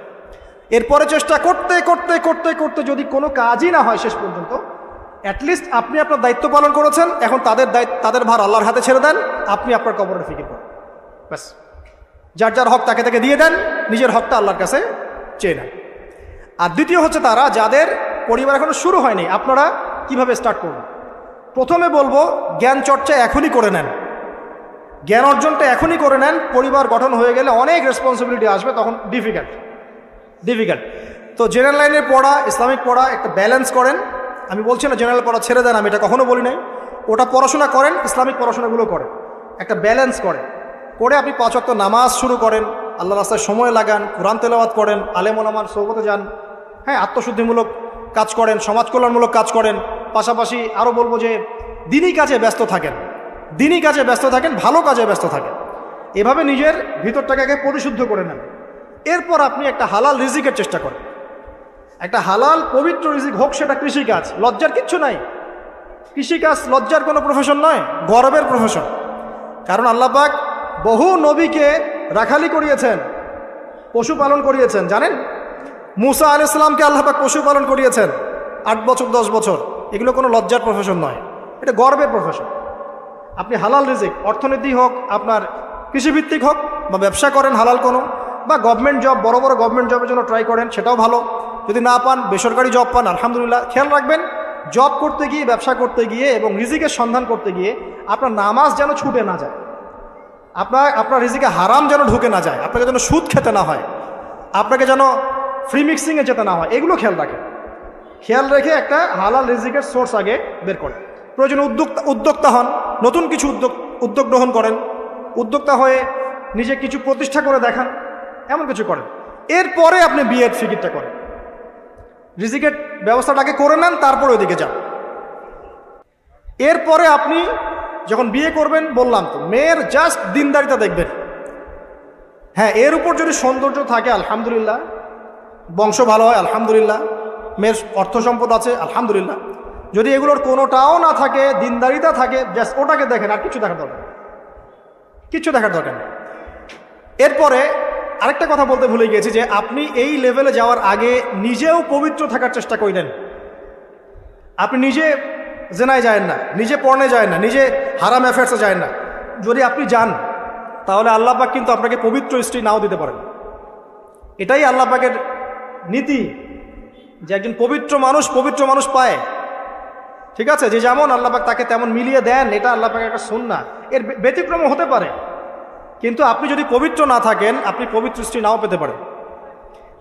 এরপরে চেষ্টা করতে করতে করতে করতে যদি কোনো কাজই না হয় শেষ পর্যন্ত, অ্যাটলিস্ট আপনি আপনার দায়িত্ব পালন করেছেন, এখন তাদের ভার আল্লাহর হাতে ছেড়ে দেন, আপনি আপনার কবরের ফিকির করেন, ব্যাস। যার যার হক তাকে তাকে দিয়ে দেন, নিজের হকটা আল্লাহর কাছে চেয়ে নেন। আর দ্বিতীয় হচ্ছে তারা যাদের পরিবার এখনো শুরু হয়নি, আপনারা কিভাবে স্টার্ট করবেন? প্রথমে বলবো জ্ঞান চর্চা এখনই করে নেন, জ্ঞান অর্জনটা এখনই করে নেন। পরিবার গঠন হয়ে গেলে অনেক রেসপন্সিবিলিটি আসবে, তখন ডিফিকাল্ট। তো জেনারেল লাইনের পড়া, ইসলামিক পড়া একটা ব্যালেন্স করেন। আমি বলছি না জেনারেল পড়া ছেড়ে দেন, আমি এটা কখনো বলি নাই। ওটা পড়াশোনা করেন, ইসলামিক পড়াশোনাগুলো করেন, একটা ব্যালেন্স করেন। করে আপনি 5 ওয়াক্ত নামাজ শুরু করেন, আল্লাহ রাস্তায় সময় লাগান, কোরআন তেলাওয়াত করেন, আলেম ওলামার সোহবতে যান, হ্যাঁ, আত্মশুদ্ধিমূলক কাজ করেন, সমাজ কল্যাণমূলক কাজ করেন। পাশাপাশি আরও বলবো যে দিনই কাজে ব্যস্ত থাকেন, দিনই কাজে ব্যস্ত থাকেন, ভালো কাজে ব্যস্ত থাকেন। এভাবে নিজের ভিতরটাকে আগে পরিশুদ্ধ করে নেন। এরপর আপনি একটা হালাল রিজিকের চেষ্টা করেন, একটা হালাল পবিত্র রিজিক, হোক সেটা কৃষিকাজ। লজ্জার কিচ্ছু নাই, কৃষিকাজ লজ্জার কোনো প্রফেশন নয়, গর্বের প্রফেশন। কারণ আল্লাহ পাক বহু নবীকে রাখালি করিয়েছেন, পশুপালন করিয়েছেন। জানেন, মুসা আলাইহিস সালামকে আল্লাহ পাক পশুপালন করিয়েছেন 8 বছর 10 বছর। এগুলো কোনো লজ্জার প্রফেশন নয়, এটা গর্বের প্রফেশন। আপনি হালাল রিজিক, অর্থনীতি হোক, আপনার কৃষিভিত্তিক হোক, বা ব্যবসা করেন হালাল কোনো, বা গভর্নমেন্ট জব, বড় বড় গভর্নমেন্ট জবের জন্য ট্রাই করেন, সেটাও ভালো। যদি না পান, বেসরকারি জব পান, আলহামদুলিল্লাহ। খেয়াল রাখবেন, জব করতে গিয়ে, ব্যবসা করতে গিয়ে এবং রিজিকের সন্ধান করতে গিয়ে আপনার নামাজ যেন ছুটে না যায়, আপনার রিজিকে হারাম যেন ঢুকে না যায়, আপনাকে যেন সুদ খেতে না হয়, আপনাকে যেন ফ্রি মিক্সিংয়ে যেতে না হয়, এগুলো খেয়াল রাখেন। খেয়াল রেখে একটা হালাল রিজিকের সোর্স আগে বের করেন। প্রয়োজনে উদ্যোক্তা হন, নতুন কিছু উদ্যোগ গ্রহণ করেন, উদ্যোক্তা হয়ে নিজে কিছু প্রতিষ্ঠা করে দেখান, এমন কিছু করেন। এরপরে আপনি বিয়ের ফিকিরটা করেন, রিজিকের ব্যবস্থাটাকে করে নেন, তারপরে ওইদিকে যান। এরপরে আপনি যখন বিয়ে করবেন, বললাম তো, মেয়ের জাস্ট দিনদারিতা দেখবেন। হ্যাঁ, এর উপর যদি সৌন্দর্য থাকে আলহামদুলিল্লাহ, বংশ ভালো হয় আলহামদুলিল্লাহ, মেয়ের অর্থ সম্পদ আছে আলহামদুলিল্লাহ। যদি এগুলোর কোনোটাও না থাকে, দিনদারিতা থাকে, জাস্ট ওটাকে দেখেন, আর কিছু দেখার দরকার, কিচ্ছু দেখার দরকার নেই। এরপরে আরেকটা কথা বলতে ভুলে গিয়েছি, যে আপনি এই লেভেলে যাওয়ার আগে নিজেও পবিত্র থাকার চেষ্টা করেন। আপনি নিজে জেনায় যায় না, নিজে পর্নে যায় না, নিজে হারাম অ্যাফেয়ার্সে যায় না। যদি আপনি যান, তাহলে আল্লাহ পাক কিন্তু আপনাকে পবিত্র স্ত্রী নাও দিতে পারেন। এটাই আল্লাহ পাকের নীতি, যে একজন পবিত্র মানুষ পায়। ঠিক আছে, যে যেমন আল্লাহ পাক তাকে তেমন মিলিয়ে দেন, এটা আল্লাহ পাকের একটা সুন্নাহ। এর ব্যতিক্রম হতে পারে, কিন্তু আপনি যদি পবিত্র না থাকেন, আপনি পবিত্র স্ত্রী নাও পেতে পারেন।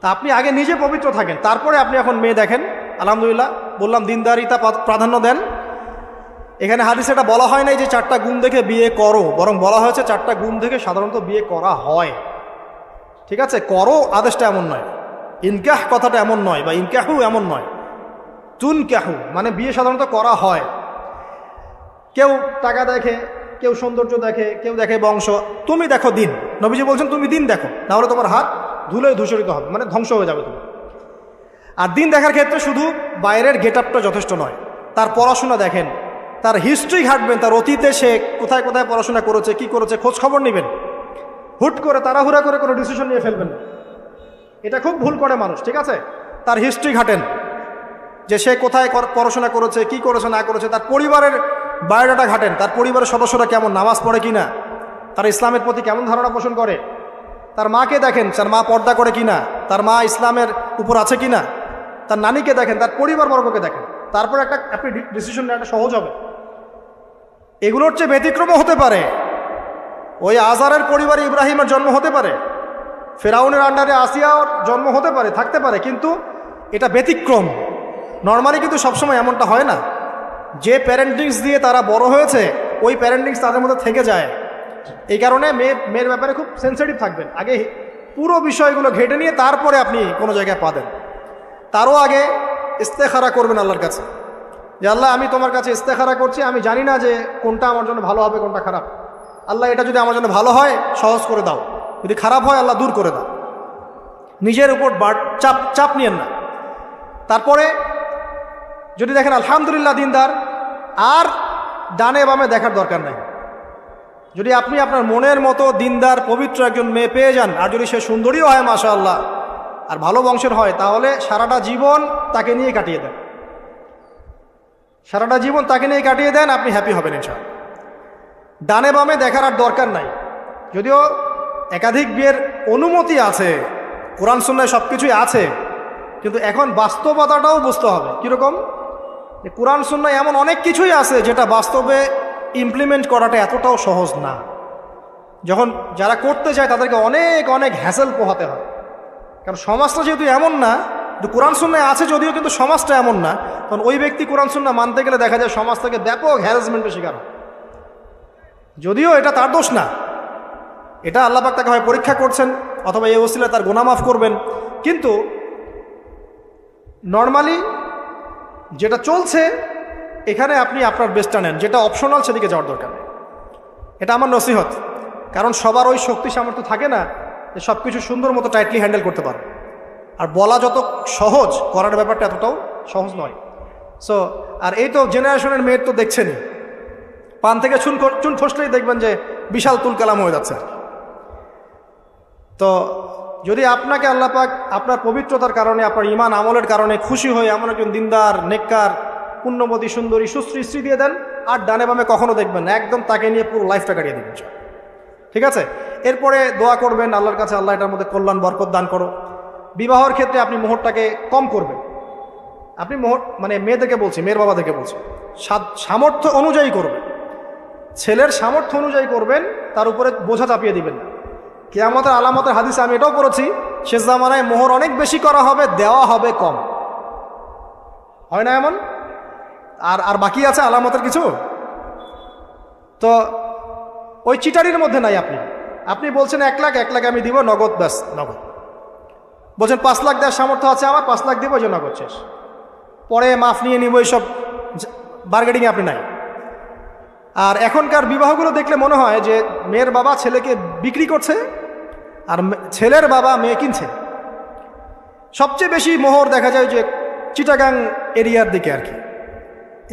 তা আপনি আগে নিজে পবিত্র থাকেন, তারপরে আপনি এখন মেয়ে দেখেন। আলহামদুলিল্লাহ, বললাম দিনদারিতা প্রাধান্য দেন। এখানে হাদিসে এটা বলা হয় নাই যে 4টা গুণ দেখে বিয়ে করো, বরং বলা হয়েছে 4টা গুণ দেখে সাধারণত বিয়ে করা হয়। ঠিক আছে, করো আদেশটা এমন নয়, ইনকাহ কথাটা এমন নয়, বা ইনকাহু এমন নয়, তুনকাহু মানে বিয়ে সাধারণত করা হয়। কেউ টাকা দেখে, কেউ সৌন্দর্য দেখে, কেউ দেখে বংশ। তুমি দেখো দিন, নবীজি বলছেন তুমি দিন দেখো, নাহলে তোমার হাত ধুলোয় ধূসরিত হবে, মানে ধ্বংস হয়ে যাবে তুমি। আর দিন দেখার ক্ষেত্রে শুধু বাইরের গেট আপটা যথেষ্ট নয়, তার পড়াশোনা দেখেন, তার হিস্ট্রি ঘাটবেন, তার অতীতে সে কোথায় কোথায় পড়াশোনা করেছে, কি করেছে, খোঁজ খবর নেবেন। হুট করে তাড়াহুড়া করে কোনো ডিসিশন নিয়ে ফেলবেন না, এটা খুব ভুল করে মানুষ। ঠিক আছে, তার হিস্ট্রি ঘাটেন, যে সে কোথায় পড়াশোনা করেছে, কি করেছে না করেছে, তার পরিবারের বায়োডাটা ঘাটেন, তার পরিবারের সদস্যরা কেমন, নামাজ পড়ে কিনা, তার ইসলামের প্রতি কেমন ধারণা পোষণ করে, তার মাকে দেখেন, তার মা পর্দা করে কিনা, তার মা ইসলামের উপর আছে কিনা, তার নানিকে দেখেন, তার পরিবারবর্গকে দেখেন, তারপর আপনি ডিসিশন নেওয়াটা সহজ হবে। এগুলোর চেয়ে ব্যতিক্রমও হতে পারে। ওই আজারের পরিবারে ইব্রাহিমের জন্ম হতে পারে, ফেরাউনের আন্ডারে আসিয়ার জন্ম হতে পারে, থাকতে পারে, কিন্তু এটা ব্যতিক্রম। নর্মালি কিন্তু সবসময় এমনটা হয় না। যে প্যারেন্টিংস দিয়ে তারা বড় হয়েছে, ওই প্যারেন্টিংস তাদের মধ্যে থেকে যায়। এই কারণে মেয়ের ব্যাপারে খুব সেন্সিটিভ থাকবেন, আগে পুরো বিষয়গুলো ঘেটে নিয়ে তারপরে আপনি কোনো জায়গায় পা দেন। তারও আগে ইস্তেখারা করবেন আল্লাহর কাছে, যে আল্লাহ আমি তোমার কাছে ইস্তেখারা করছি, আমি জানি না যে কোনটা আমার জন্য ভালো হবে, কোনটা খারাপ। আল্লাহ এটা যদি আমার জন্য ভালো হয় সহজ করে দাও, যদি খারাপ হয় আল্লাহ দূর করে দাও। নিজের উপর চাপ নিয়েন না। তারপরে যদি দেখেন আলহামদুলিল্লাহ দিনদার, আর ডানে বামে দেখার দরকার নাই। যদি আপনি আপনার মনের মতো দিনদার পবিত্র একজন মেয়ে পেয়ে যান, আর যদি সে সুন্দরীও হয় মাশাআল্লাহ, আর ভালো বংশের হয়, তাহলে সারাটা জীবন তাকে নিয়ে কাটিয়ে দেন, সারাটা জীবন তাকে নিয়ে কাটিয়ে দেন, আপনি হ্যাপি হবেন ইনশাআল্লাহ। ডানে বামে দেখার আর দরকার নাই। যদিও একাধিক বিয়ের অনুমতি আছে, কোরআন সুন্নায় সব কিছুই আছে, কিন্তু এখন বাস্তবতাটাও বুঝতে হবে। কীরকম? কোরআন সুন্নায় এমন অনেক কিছুই আছে যেটা বাস্তবে ইমপ্লিমেন্ট করাটা এতটাও সহজ না। যখন যারা করতে চায় তাদেরকে অনেক অনেক হ্যাসেল পোহাতে হয়, কারণ সমাজটা যেহেতু এমন না, কোরআন সুন্নায় আছে যদিও, কিন্তু সমাজটা এমন না, তখন ওই ব্যক্তি কোরআন সুন্না মানতে গেলে দেখা যায় সমাজ থেকে ব্যাপক হ্যারাসমেন্টের শিকার হয়। যদিও এটা তার দোষ না, এটা আল্লাহ পাক তাকে হয় পরীক্ষা করছেন, অথবা এই ওসিলায় তার গুনাহ মাফ করবেন। কিন্তু নর্মালি যেটা চলছে এখানে আপনি আপনার বেস্টটা নেন, যেটা অপশনাল সেদিকে যাওয়ার দরকার নেই। এটা আমার নসিহত, কারণ সবার ওই শক্তি সামর্থ্য থাকে না যে সব কিছু সুন্দর মতো টাইটলি হ্যান্ডেল করতে পারে। আর বলা যত সহজ, করার ব্যাপারটা এতটাও সহজ নয়। সো আর এই তো জেনারেশনের মেয়ের তো দেখছেনই, পান থেকে চুন খসলেই দেখবেন যে বিশাল তুলকালাম হয়ে যাচ্ছে। তো যদি আপনাকে আল্লাহ পাক আপনার পবিত্রতার কারণে, আপনার ঈমান আমলের কারণে খুশি হয়ে এমন একজন দিনদার, নেককার, পুণ্যবতী, সুন্দরী, সুশ্রী স্ত্রী দিয়ে দেন, আর ডানে বামে কখনো দেখবেন না, একদম তাকে নিয়ে পুরো লাইফটা কাটিয়ে দেবেন। ঠিক আছে? এরপরে দোয়া করবেন আল্লাহর কাছে, আল্লাহ এটার মধ্যে কল্যাণ বরকত দান করো। বিবাহের ক্ষেত্রে আপনি মোহরটাকে কম করবেন। আপনি মোহর মানে মেয়েদেরকে বলছি, মেয়ের বাবাদেরকে বলছি, সামর্থ্য অনুযায়ী করবেন, ছেলের সামর্থ্য অনুযায়ী করবেন, তার উপরে বোঝা চাপিয়ে দিবেন না। কিয়ামতের আলামতের হাদিসে আমি এটাও পড়েছি, শেষ জামানায় মোহর অনেক বেশি করা হবে, দেওয়া হবে কম। হয় না এমন? আর বাকি আছে আলামতের কিছু। তো ওই চিটারির মধ্যে নাই। আপনি বলছেন 1 লাখ, 1 লাখ আমি দিব নগদ, ব্যাস নগদ। বলছেন 5 লাখ দেওয়ার সামর্থ্য আছে আমার, 5 লাখ দিব, যে নগদ শেষ, পরে মাফ নিয়ে নিব, এইসব বার্গেনিংয়ে আপনি নাই। আর এখনকার বিবাহগুলো দেখলে মনে হয় যে মেয়ের বাবা ছেলেকে বিক্রি করছে, আর ছেলের বাবা মেয়ে কিনছে। সবচেয়ে বেশি মোহর দেখা যায় যে চিটাগাং এরিয়ার দিকে আর কি।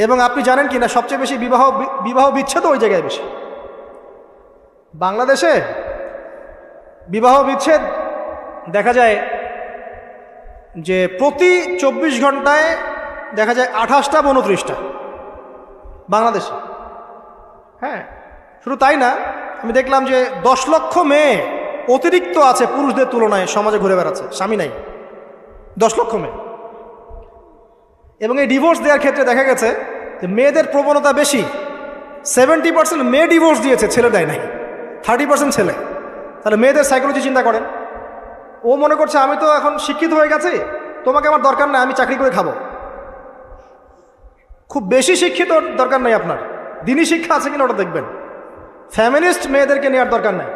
এবং আপনি জানেন কি না, সবচেয়ে বেশি বিবাহ বিচ্ছেদ ওই জায়গায় বেশি। বাংলাদেশে বিবাহ বিচ্ছেদ দেখা যায় যে প্রতি 24 ঘন্টায় দেখা যায় 28টা বা 29টা বাংলাদেশে। হ্যাঁ, শুধু তাই না, আমি দেখলাম যে 10 লক্ষ মেয়ে অতিরিক্ত আছে পুরুষদের তুলনায় সমাজে ঘুরে বেড়াচ্ছে, স্বামী নাই। 10 লক্ষ মেয়ে। এবং এই ডিভোর্স দেওয়ার ক্ষেত্রে দেখা গেছে যে মেয়েদের প্রবণতা বেশি। 70% মেয়ে ডিভোর্স দিয়েছে, ছেলে দেয় নাই, 30% ছেলে। তাহলে মেয়েদের সাইকোলজি চিন্তা করেন। ও মনে করছে আমি তো এখন শিক্ষিত হয়ে গেছি, তোমাকে আমার দরকার নাই, আমি চাকরি করে খাবো। খুব বেশি শিক্ষিত দরকার নাই আপনার, দিনী শিক্ষা আছে কিনা ওটা দেখবেন। ফ্যামিলিস্ট মেয়েদেরকে নেওয়ার দরকার নাই,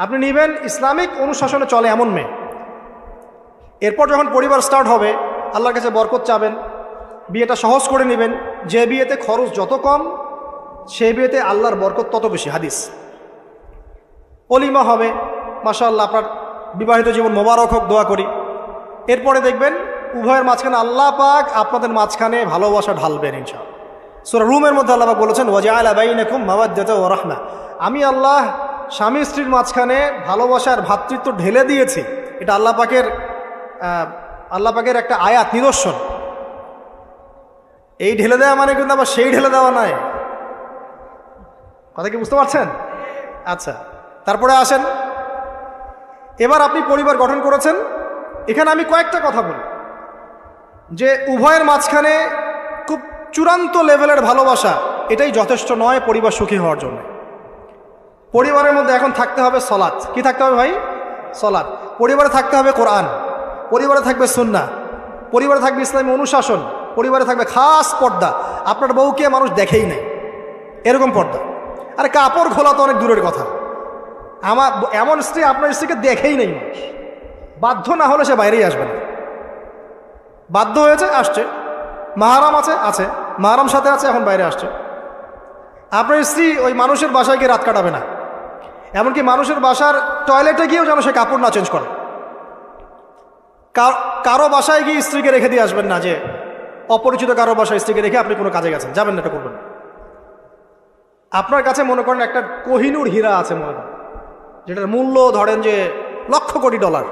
আপনি নেবেন ইসলামিক অনুশাসনে চলে এমন মেয়ে। এরপর যখন পরিবার স্টার্ট হবে, আল্লাহর কাছে বরকত চাবেন, বিয়েটা সহজ করে নেবেন। যে বিয়েতে খরচ যত কম, সেই বিয়েতে আল্লাহর বরকত তত বেশি। হাদিস। অলিমা হবে, মাশাআল্লাহ, আপনার বিবাহিত জীবন মোবারক হোক, দোয়া করি। এরপরে দেখবেন উভয়ের মাঝখানে আল্লাহ পাক আপনাদের মাঝখানে ভালোবাসা ঢালবেন ইনশাআল্লাহ। সূরা রুমের মধ্যে আল্লাহ পাক বলেছেন, ওয়াজআলা বাইনাকুম মাওয়াদ্দাতাও ওয়া রাহমা, আমি আল্লাহ স্বামী স্ত্রীর মাঝখানে ভালোবাসার ভ্রাতৃত্ব ঢেলে দিয়েছি। এটা আল্লাহ পাকের একটা আয়াত, নিদর্শন। এই ঢেলে দেওয়া মানে কিন্তু আবার সেই ঢেলে দেওয়া নয়। কথা কি বুঝতে পারছেন? আচ্ছা, তারপরে আসেন, এবার আপনি পরিবার গঠন করেছেন। এখানে আমি কয়েকটা কথা বলি যে উভয়ের মাঝখানে খুব চূড়ান্ত লেভেলের ভালোবাসা এটাই যথেষ্ট নয় পরিবার সুখী হওয়ার জন্য। পরিবারের মধ্যে এখন থাকতে হবে সলাৎ। কি থাকতে হবে ভাই? সলাৎ। পরিবারে থাকতে হবে কোরআন, পরিবারে থাকবে সুন্নাহ, পরিবারে থাকবে ইসলামী অনুশাসন, পরিবারে থাকবে খাস পর্দা। আপনার বউকে মানুষ দেখেই নাই, এরকম পর্দা। আরে কাপড় খোলা তো অনেক দূরের কথা, আমার এমন স্ত্রী আপনার স্ত্রীকে দেখেই নেই মানুষ। বাধ্য না হলে সে বাইরেই আসবে না। বাধ্য হয়েছে, আসছে, মাহারাম আছে, মাহারাম সাথে আছে, এখন বাইরে আসছে। আপনার স্ত্রী ওই মানুষের বাসায় গিয়ে রাত কাটাবে না, এমনকি মানুষের বাসার টয়লেটে গিয়েও যেন সে কাপড় না চেঞ্জ করে। কারো বাসায় গিয়ে স্ত্রীকে রেখে দিয়ে আসবেন না যে অপরিচিত কারো বাসায় স্ত্রীকে রেখে আপনি কোনো কাজে গেছেন, যাবেন না, এটা করবেন না। আপনার কাছে মনে করেন একটা কোহিনূর হীরা আছে মনে করেন, যেটার মূল্য ধরেন যে লক্ষ কোটি ডলার,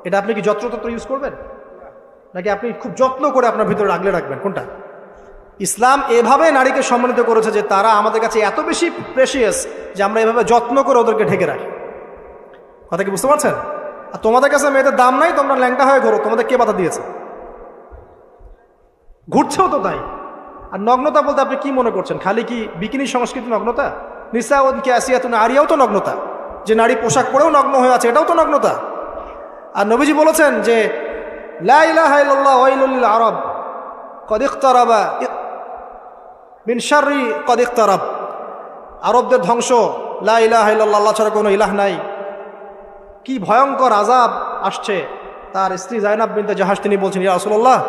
এটা আপনি কি যত্রতত্র ইউজ করবেন, নাকি আপনি খুব যত্ন করে আপনার ভিতরে আগলে রাখবেন? কোনটা? ইসলাম এভাবে নারীকে সম্মানিত করেছে যে তারা আমাদের কাছে এত বেশি প্রেশিয়াস যে আমরা এভাবে যত্ন করে ওদেরকে ঢেকে রাখি। কথা কি বুঝতে পারছেন? আর তোমাদের কাছে মেয়েদের দাম নাই, তোমরা ল্যাংটা হয়ে ঘোরো, তোমাদের কে বাধা দিয়েছে? ঘুরছেও তো তাই। আর নগ্নতা বলতে আপনি কি মনে করছেন? খালি কি বিকিনি সংস্কৃতি নগ্নতা? নিসাউন কাসিয়াতুন আরিয়াও তো নগ্নতা, যে নারী পোশাক পরেও নগ্ন হয়ে আছে, এটাও তো নগ্নতা। আর নবীজি বলেছেন যে লা ইলাহা ইল্লাল্লাহ ওয়াইলুল লিল আরব কদ ইকতারাবা মিন শাররি কদ ইকতারাব। আরবদের ধ্বংস, লা ইলাহা ইল্লাল্লাহ, আল্লাহ ছাড়া কোনো ইলাহ নাই, কি ভয়ঙ্কর আযাব আসছে। তার স্ত্রী যায়নাব বিনতে জাহাশ তিনি বলছেন, ইয়া রাসূলুল্লাহ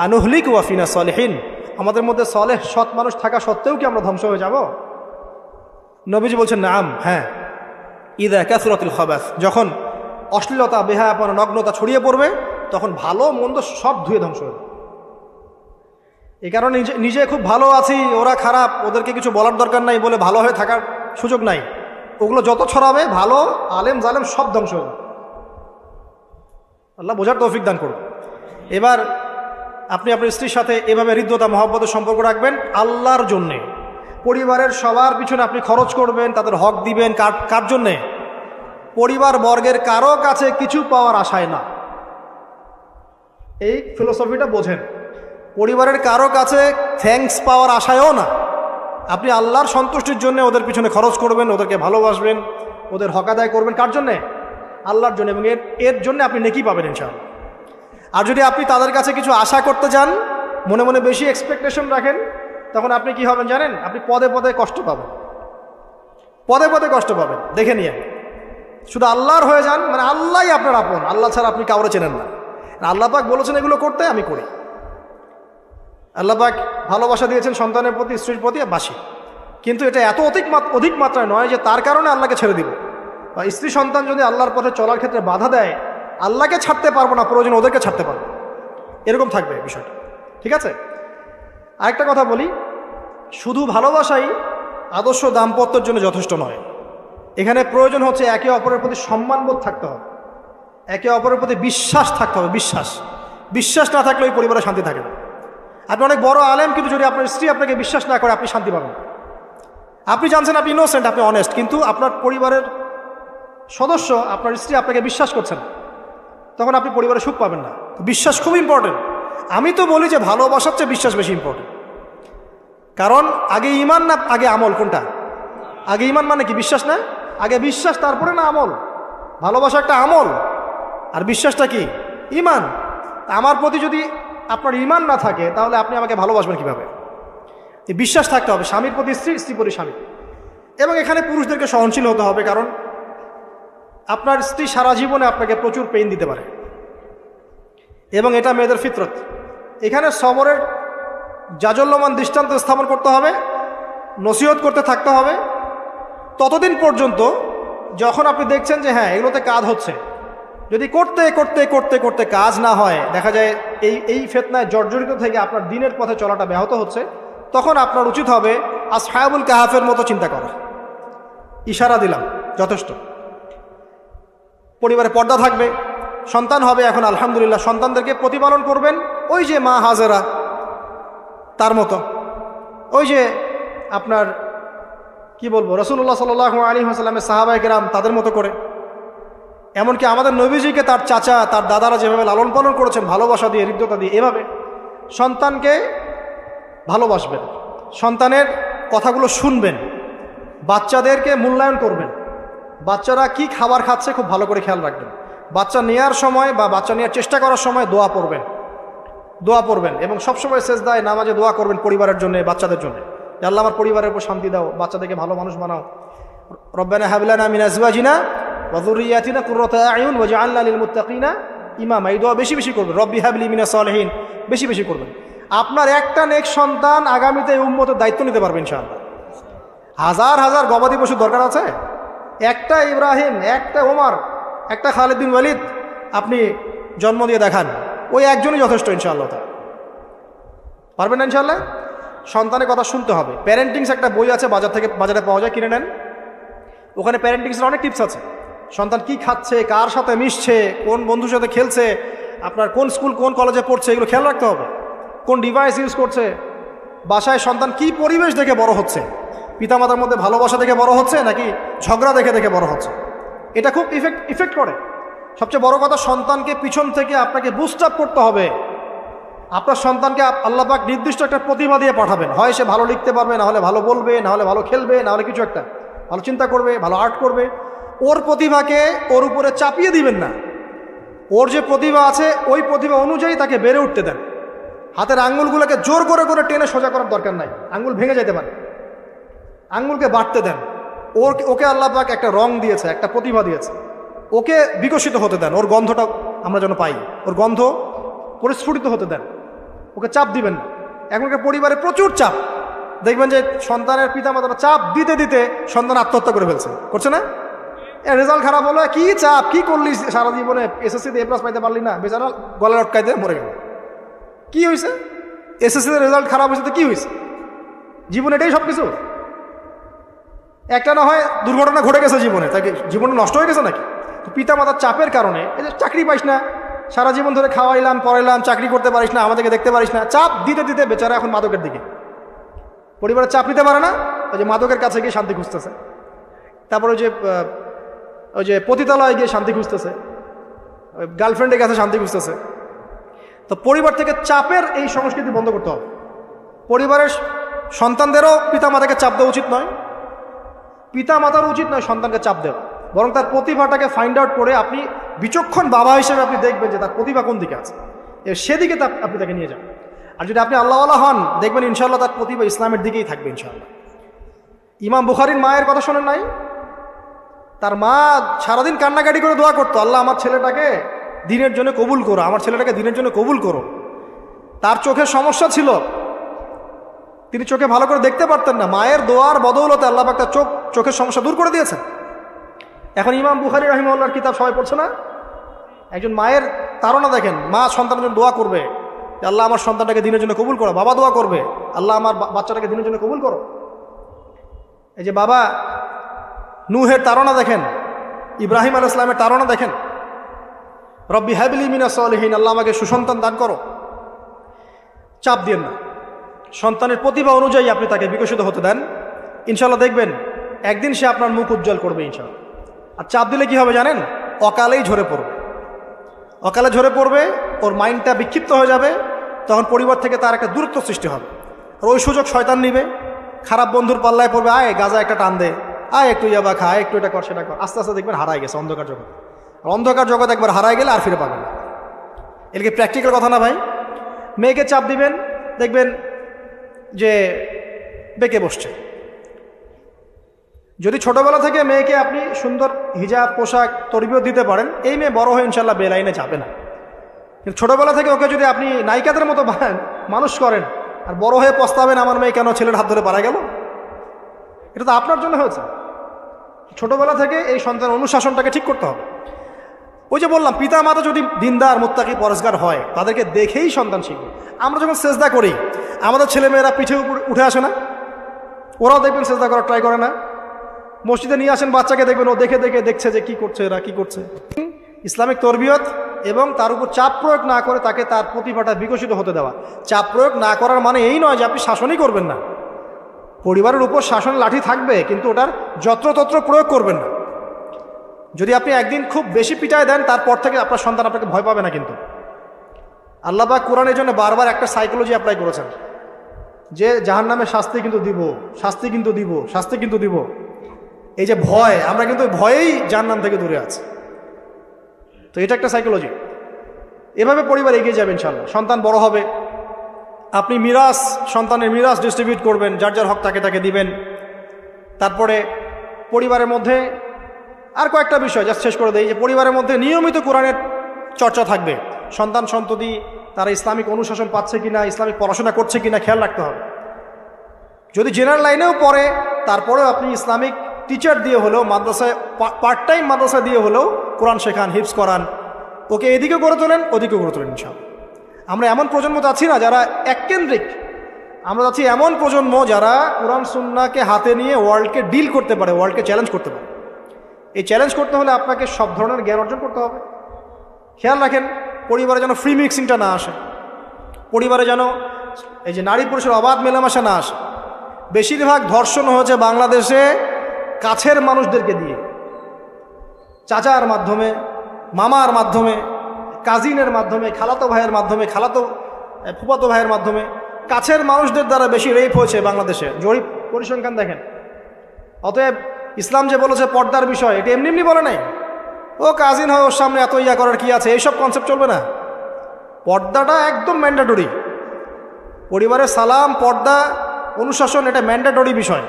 আনুহলিক ওয়া ফিনা সালিহিন, আমাদের মধ্যে সলেহ সৎ মানুষ থাকা সত্ত্বেও কি আমরা ধ্বংস হয়ে যাব? নবীজি বলছেন নাম, হ্যাঁ। ইদা কাসরাতুল খাবাস, যখন অশ্লীলতা, বেহায়াপনা, নগ্নতা ছড়িয়ে পড়বে তখন ভালো মন্দ সব ধুয়ে ধ্বংস হবে। এই কারণে নিজে খুব ভালো আছি, ওরা খারাপ, ওদেরকে কিছু বলার দরকার নাই বলে ভালো হয়ে থাকার সুযোগ নাই। ওগুলো যত ছড়াবে ভালো আলেম জালেম সব ধ্বংস হবে। আল্লাহ বোঝার তৌফিক দান করুন। এবার আপনি আপনার স্ত্রীর সাথে এভাবে হৃদ্যতা মহব্বতের সম্পর্ক রাখবেন আল্লাহর জন্যে। পরিবারের সবার পিছনে আপনি খরচ করবেন, তাদের হক দিবেন। কার জন্যে? পরিবার বর্গের কারো কাছে কিছু পাওয়ার আশায় না। এই ফিলোসফিটা বোঝেন। পরিবারের কারো কাছে থ্যাঙ্কস পাওয়ার আশায়ও না। আপনি আল্লাহর সন্তুষ্টির জন্য ওদের পিছনে খরচ করবেন, ওদেরকে ভালোবাসবেন, ওদের হক আদায় করবেন। কার জন্যে? আল্লাহর জন্য। এবং এর জন্য আপনি নেকি পাবেন ইনশাআল্লাহ। আর যদি আপনি তাদের কাছে কিছু আশা করতে যান, মনে মনে বেশি এক্সপেকটেশন রাখেন, তখন আপনি কি হবেন জানেন? আপনি পদে পদে কষ্ট পাবেন, পদে পদে কষ্ট পাবেন। দেখে নিয়ে শুধু আল্লাহর হয়ে যান, মানে আল্লাহই আপনার আপন, আল্লাহ ছাড়া আপনি কাউরে চেনেন না। আল্লাহ পাক বলেছেন এগুলো করতে, আমি করি। আল্লাহ পাক ভালোবাসা দিয়েছেন সন্তানের প্রতি, স্ত্রীর প্রতি, বাসি। কিন্তু এটা এত অধিক মাত্রায় নয় যে তার কারণে আল্লাহকে ছেড়ে দিব। বা স্ত্রী সন্তান যদি আল্লাহর পথে চলার ক্ষেত্রে বাধা দেয়, আল্লাহকে ছাড়তে পারবো না, প্রয়োজন ওদেরকে ছাড়তে পারবো, এরকম থাকবে বিষয়টা। ঠিক আছে? আরেকটা কথা বলি, শুধু ভালোবাসাই আদর্শ দাম্পত্যের জন্য যথেষ্ট নয়। এখানে প্রয়োজন হচ্ছে একে অপরের প্রতি সম্মানবোধ থাকতে হবে, একে অপরের প্রতি বিশ্বাস থাকতে হবে। বিশ্বাস না থাকলে ওই পরিবারে শান্তি থাকে না। আপনি অনেক বড় আলেম, কিন্তু যদি আপনার স্ত্রী আপনাকে বিশ্বাস না করে, আপনি শান্তি পাবেন। আপনি জানছেন আপনি ইনোসেন্ট, আপনি অনেস্ট, কিন্তু আপনার পরিবারের সদস্য, আপনার স্ত্রী আপনাকে বিশ্বাস করছেন, তখন আপনি পরিবারে সুখ পাবেন না। বিশ্বাস খুব ইম্পর্টেন্ট। আমি তো বলি যে ভালোবাসার চেয়ে বিশ্বাস বেশি ইম্পর্টেন্ট। কারণ আগে ইমান না আগে আমল? কোনটা আগে? ইমান মানে কি? বিশ্বাস না? আগে বিশ্বাস, তারপরে না আমল? ভালোবাসা একটা আমল, আর বিশ্বাসটা কি? ইমান। আমার প্রতি যদি আপনার ইমান না থাকে, তাহলে আপনি আমাকে ভালোবাসবেন কিভাবে? এই বিশ্বাস থাকতে হবে, স্বামীর প্রতি স্ত্রী, স্ত্রী প্রতি স্বামী। এবং এখানে পুরুষদেরকে সহনশীল হতে হবে, কারণ আপনার স্ত্রী সারা জীবনে আপনাকে প্রচুর পেইন দিতে পারে, এবং এটা মেয়েদের ফিতরত। এখানে সবরের জাজল্যমান দৃষ্টান্ত স্থাপন করতে হবে, নসিহত করতে থাকতে হবে, ততদিন পর্যন্ত যখন আপনি দেখছেন যে হ্যাঁ এগুলোতে কাজ হচ্ছে। যদি করতে করতে করতে করতে কাজ না হয়, দেখা যায় এই ফিতনায় জর্জরিত থেকে আপনার দিনের পথে চলাটা ব্যাহত হচ্ছে, তখন আপনার উচিত হবে আসহাবুল কাহাফের মতো চিন্তা করা। ইশারা দিলাম, যথেষ্ট। পরিবারে পর্দা থাকবে, সন্তান হবে, এখন আলহামদুলিল্লাহ সন্তানদেরকে প্রতিপালন করবেন ওই যে মা হাজেরা তার মতো, ওই যে আপনার কি বলবো রাসূলুল্লাহ সাল্লাল্লাহু আলাইহি ওয়াসাল্লামের সাহাবায়ে কেরাম তাদের মতো করে। এমনকি আমাদের নবীজিকে তার চাচা, তার দাদারা যেভাবে লালন পালন করেছেন ভালোবাসা দিয়ে, হৃদ্যতা দিয়ে, এভাবে সন্তানকে ভালোবাসবেন, সন্তানের কথাগুলো শুনবেন, বাচ্চাদেরকে মূল্যায়ন করবেন। বাচ্চারা কি খাবার খাচ্ছে খুব ভালো করে খেয়াল রাখবেন। বাচ্চা নেওয়ার সময় বা বাচ্চা নেওয়ার চেষ্টা করার সময় দোয়া পড়বেন, এবং সবসময় সেজদায় নামাজে দোয়া করবেন পরিবারের জন্য, বাচ্চাদের জন্য। আল্লাহ আমার পরিবারের উপর শান্তি দাও, বাচ্চাদেরকে ভালো মানুষ বানাও। রব্বানা হাব লানা মিন আজওয়াজিনা ওয়া যুররিয়াতিনা কুররাতা আয়ুন ওয়াজআলনা লিল মুত্তাকিনা ইমামা। এই দোয়া বেশি বেশি করবেন। রব্বি হাবলি মিনাস সালিহিন বেশি বেশি করবেন। আপনার একটা নেক সন্তান আগামীতে এই উম্মতের দায়িত্ব নিতে পারবে ইনশাআল্লাহ। হাজার হাজার গবাদি পশু দরকার আছে? একটা ইব্রাহিম, একটা ওমর, একটা খালিদ বিন ওয়ালিদ আপনি জন্ম দিয়ে দেখান, ওই একজনই যথেষ্ট ইনশাআল্লাহ। পারবেন না ইনশাআল্লাহ? সন্তানের কথা শুনতে হবে। প্যারেন্টিংস একটা বই আছে, বাজারে পাওয়া যায়, কিনে নেন। ওখানে প্যারেন্টিংসের অনেক টিপস আছে। সন্তান কি খাচ্ছে, কার সাথে মিশছে, কোন বন্ধুর সাথে খেলছে, আপনার কোন স্কুল কোন কলেজে পড়ছে, এগুলো খেয়াল রাখতে হবে। কোন ডিভাইস ইউজ করছে, বাসায় সন্তান কি পরিবেশ দেখে বড় হচ্ছে, পিতামাতার মধ্যে ভালোবাসা দেখে বড় হচ্ছে নাকি ঝগড়া দেখে দেখে বড় হচ্ছে, এটা খুব ইফেক্ট করে। সবচেয়ে বড় কথা, সন্তানকে পিছন থেকে আপনাকে বুস্ট আপ করতে হবে। আপনার সন্তানকে আল্লাহ পাক নির্দিষ্ট একটা প্রতিভা দিয়ে পাঠাবেন। হয় সে ভালো লিখতে পারবে, না হলে ভালো বলবে, না হলে ভালো খেলবে, না হলে কিছু একটা ভালো চিন্তা করবে, ভালো আর্ট করবে। ওর প্রতিভাকে ওর উপরে চাপিয়ে দিবেন না। ওর যে প্রতিভা আছে ওই প্রতিভা অনুযায়ী তাকে বেড়ে উঠতে দেন। হাতের আঙ্গুলগুলোকে জোর করে করে টেনে সোজা করার দরকার নাই, আঙ্গুল ভেঙে যেতে পারে। আঙ্গুলকে বাড়তে দেন। ওকে আল্লাহ পাক একটা রং দিয়েছে, একটা প্রতিভা দিয়েছে, ওকে বিকশিত হতে দেন। ওর গন্ধটা আমরা যেন পাই, ওর গন্ধ পরিস্ফুটিত হতে দেন। ওকে চাপ দিবেন না। এখনকার পরিবারে প্রচুর চাপ, দেখবেন যে সন্তানের পিতামাতারা চাপ দিতে দিতে সন্তান আত্মহত্যা করে ফেলছে, করছে না? রেজাল্ট খারাপ হলো, কি চাপ, কি করলি সারা জীবনে, এসএসসিতে এ প্লাস পাইতে পারলি না, বেচারা গলা লটকাইতে মরে গেল। কি হয়েছে? এসএসসিতে রেজাল্ট খারাপ হয়েছে তো কি হয়েছে? জীবন এটাই সব কিছু? একটা না হয় দুর্ঘটনা ঘটে গেছে জীবনে, তাকে জীবনটা নষ্ট হয়ে গেছে নাকি? তো পিতামাতার চাপের কারণে, এই যে চাকরি পাইস না, সারা জীবন ধরে খাওয়াইলাম পড়াইলাম, চাকরি করতে পারিস না, আমাদেরকে দেখতে পারিস না, চাপ দিতে দিতে বেচারা এখন মাদকের দিকে। পরিবারের চাপ নিতে পারে না, ওই যে মাদকের কাছে গিয়ে শান্তি খুঁজতেছে। তারপরে ওই যে পতিতালয়ে গিয়ে শান্তি খুঁজতেছে, গার্লফ্রেন্ডের কাছে শান্তি খুঁজতেছে। তো পরিবার থেকে চাপের এই সংস্কৃতি বন্ধ করতে হবে। পরিবারের সন্তানদেরও পিতামাতাকে চাপ দেওয়া উচিত নয়, পিতামাতার উচিত নয় সন্তানকে চাপ দেওয়া। বরং তার প্রতিভাটাকে ফাইন্ড আউট করে আপনি বিচক্ষণ বাবা হিসেবে আপনি দেখবেন যে তার প্রতিভা কোন দিকে আছে, সেদিকে আপনি তাকে নিয়ে যান। আর যদি আপনি আল্লাহওয়ালা হন, দেখবেন ইনশাআল্লাহ তার প্রতিভা ইসলামের দিকেই থাকবে ইনশাআল্লাহ। ইমাম বুখারীর মায়ের কথা শোনেন নাই? তার মা সারাদিন কান্নাকাটি করে দোয়া করতো, আল্লাহ আমার ছেলেটাকে দিনের জন্য কবুল করো, আমার ছেলেটাকে দিনের জন্য কবুল করো। তার চোখের সমস্যা ছিল, তিনি চোখে ভালো করে দেখতে পারতেন না। মায়ের দোয়ার বদৌলতে আল্লাহ পাক তার চোখের সমস্যা দূর করে দিয়েছেন। এখন ইমাম বুখারী রাহিমাহুল্লাহর কিতাব সবাই পড়ছে না? একজন মায়ের তাড়না দেখেন, মা সন্তানের জন্য দোয়া করবে, আল্লাহ আমার সন্তানটাকে দিনের জন্য কবুল করো। বাবা দোয়া করবে, আল্লাহ আমার বাচ্চাটাকে দিনের জন্য কবুল করো। এই যে বাবা নূহের তাড়না দেখেন, ইব্রাহিম আলাইহিস সালামের তাড়না দেখেন, রব্বি হাবলি মিনাস সালিহিন, আল্লাহ আমাকে সুসন্তান দান করো। চাপ দিয়েন না, সন্তানের প্রতিভা অনুযায়ী আপনি তাকে বিকশিত হতে দেন। ইনশাআল্লাহ দেখবেন একদিন সে আপনার মুখ উজ্জ্বল করবে ইনশাআল্লাহ। আর চাপ দিলে কি হবে জানেন? অকালেই ঝরে পড়বে, অকালে ঝরে পড়বে, ওর মাইন্ডটা বিক্ষিপ্ত হয়ে যাবে। তখন পরিবার থেকে তার একটা দূরত্ব সৃষ্টি হবে। আর ওই সুযোগ শয়তান নিবে, খারাপ বন্ধুর পাল্লায় পড়বে, আয় গাঁজা একটা টান দে, আয় একটু ইয়াবা খা, একটু এটা কর সেটা কর। আস্তে আস্তে দেখবেন হারাই গেছে অন্ধকার জগৎ। আর অন্ধকার জগৎ একবার হারাই গেলে আর ফিরে পাবেন না। এদিকে প্র্যাকটিক্যাল কথা না ভাই। মেয়েকে চাপ দিবেন, দেখবেন যে বেঁকে বসছে। যদি ছোটবেলা থেকে মেয়েকে আপনি সুন্দর হিজাব পোশাক তরবিয়ত দিতে পারেন, এই মেয়ে বড় হয়ে ইনশাল্লাহ বেলাইনে যাবে না। কিন্তু ছোটবেলা থেকে ওকে যদি আপনি নায়িকাদের মতো মানুষ করেন, আর বড় হয়ে পস্তাবেন আমার মেয়ে কেন ছেলের হাত ধরে পারা গেল, এটা তো আপনার জন্য হয়েছে। ছোটবেলা থেকে এই সন্তান অনুশাসনটাকে ঠিক করতে হবে। ওই যে বললাম, পিতা মাতা যদি দিনদার মুত্তাকি পরেজগার হয়, তাদেরকে দেখেই সন্তান শিখবে। আমরা যখন সেজদা করি, আমাদের ছেলেমেয়েরা পিঠে উঠে আসে না? ওরাও দেখবেন সেজদা করার ট্রাই করে না? মসজিদে নিয়ে আসেন বাচ্চাকে, দেখবেন ও দেখে দেখে দেখছে যে কি করছে এরা, কি করছে। ইসলামিক তরবিয়ত এবং তার উপর চাপ প্রয়োগ না করে তাকে তার প্রতিভাটা বিকশিত হতে দেওয়া। চাপ প্রয়োগ না করার মানে এই নয় যে আপনি শাসনই করবেন না। পরিবারের উপর শাসন লাঠি থাকবে, কিন্তু ওটার যত্রতত্র প্রয়োগ করবেন না। যদি আপনি একদিন খুব বেশি পিটায় দেন, তারপর থেকে আপনার সন্তান আপনাকে ভয় পাবে না। কিন্তু আল্লাহ পাক কোরআনের জন্য বারবার একটা সাইকোলজি অ্যাপ্লাই করেছেন যে জাহান্নামের শাস্তি কিন্তু দিব, শাস্তি কিন্তু দিব, শাস্তি কিন্তু দিব। এই যে ভয়, আমরা কিন্তু ভয়েই জাহান্নাম থেকে দূরে আছি। তো এটা একটা সাইকোলজি। এভাবে পরিবার এগিয়ে যাবে ইনশাআল্লাহ। সন্তান বড় হবে, আপনি মিরাস, সন্তানের মিরাস ডিস্ট্রিবিউট করবেন, যার যার হক তাকে তাকে দিবেন। তারপরে পরিবারের মধ্যে আর কয়েকটা বিষয় জাস্ট শেষ করে দেই, যে পরিবারের মধ্যে নিয়মিত কোরআনের চর্চা থাকবে। সন্তান সন্ততি তারা ইসলামিক অনুশাসন পাচ্ছে কিনা, ইসলামিক পড়াশোনা করছে কিনা খেয়াল রাখতে হবে। যদি জেনারেল লাইনেও পড়ে, তারপরেও আপনি ইসলামিক টিচার দিয়ে হলেও, মাদ্রাসায় পার্ট টাইম মাদ্রাসা দিয়ে হলেও কোরআন শেখান, হিফজ করান। ওকে এদিকে গড়ে তোলেন, ওদিকে গড়ে তোলেন ইনশাআল্লাহ। আমরা এমন প্রজন্ম আছি না যারা এককেন্দ্রিক, আমরা যাচ্ছি এমন প্রজন্ম যারা কোরআন সুন্নাহকে হাতে নিয়ে ওয়ার্ল্ডকে ডিল করতে পারে, ওয়ার্ল্ডকে চ্যালেঞ্জ করতে পারে। এই চ্যালেঞ্জ করতে হলে আপনাকে সব ধরনের জ্ঞান অর্জন করতে হবে। খেয়াল রাখেন, পরিবারে যেন ফ্রি মিক্সিংটা না আসে, পরিবারে যেন এই যে নারী পুরুষের অবাধ মেলামেশা না আসে। বেশিরভাগ ধর্ষণ হয়েছে বাংলাদেশে কাছের মানুষদেরকে দিয়ে, চাচার মাধ্যমে, মামার মাধ্যমে, কাজিনের মাধ্যমে, খালাতো ভাইয়ের মাধ্যমে, ফুফাতো ভাইয়ের মাধ্যমে, কাছের মানুষদের দ্বারা বেশি রেপ হয়েছে বাংলাদেশে। জরিপ পরিসংখ্যান দেখেন। অতএব ইসলাম যে বলেছে পর্দার বিষয়, এটা এমনি এমনি বলে নাই, ও কাজিন হয় ওর সামনে এত ইয়া করার কি আছে, এইসব কনসেপ্ট চলবে না। পর্দাটা একদম ম্যান্ডেটরি। পরিবারের সালাম, পর্দা, অনুশাসন, এটা ম্যান্ডেটরি বিষয়।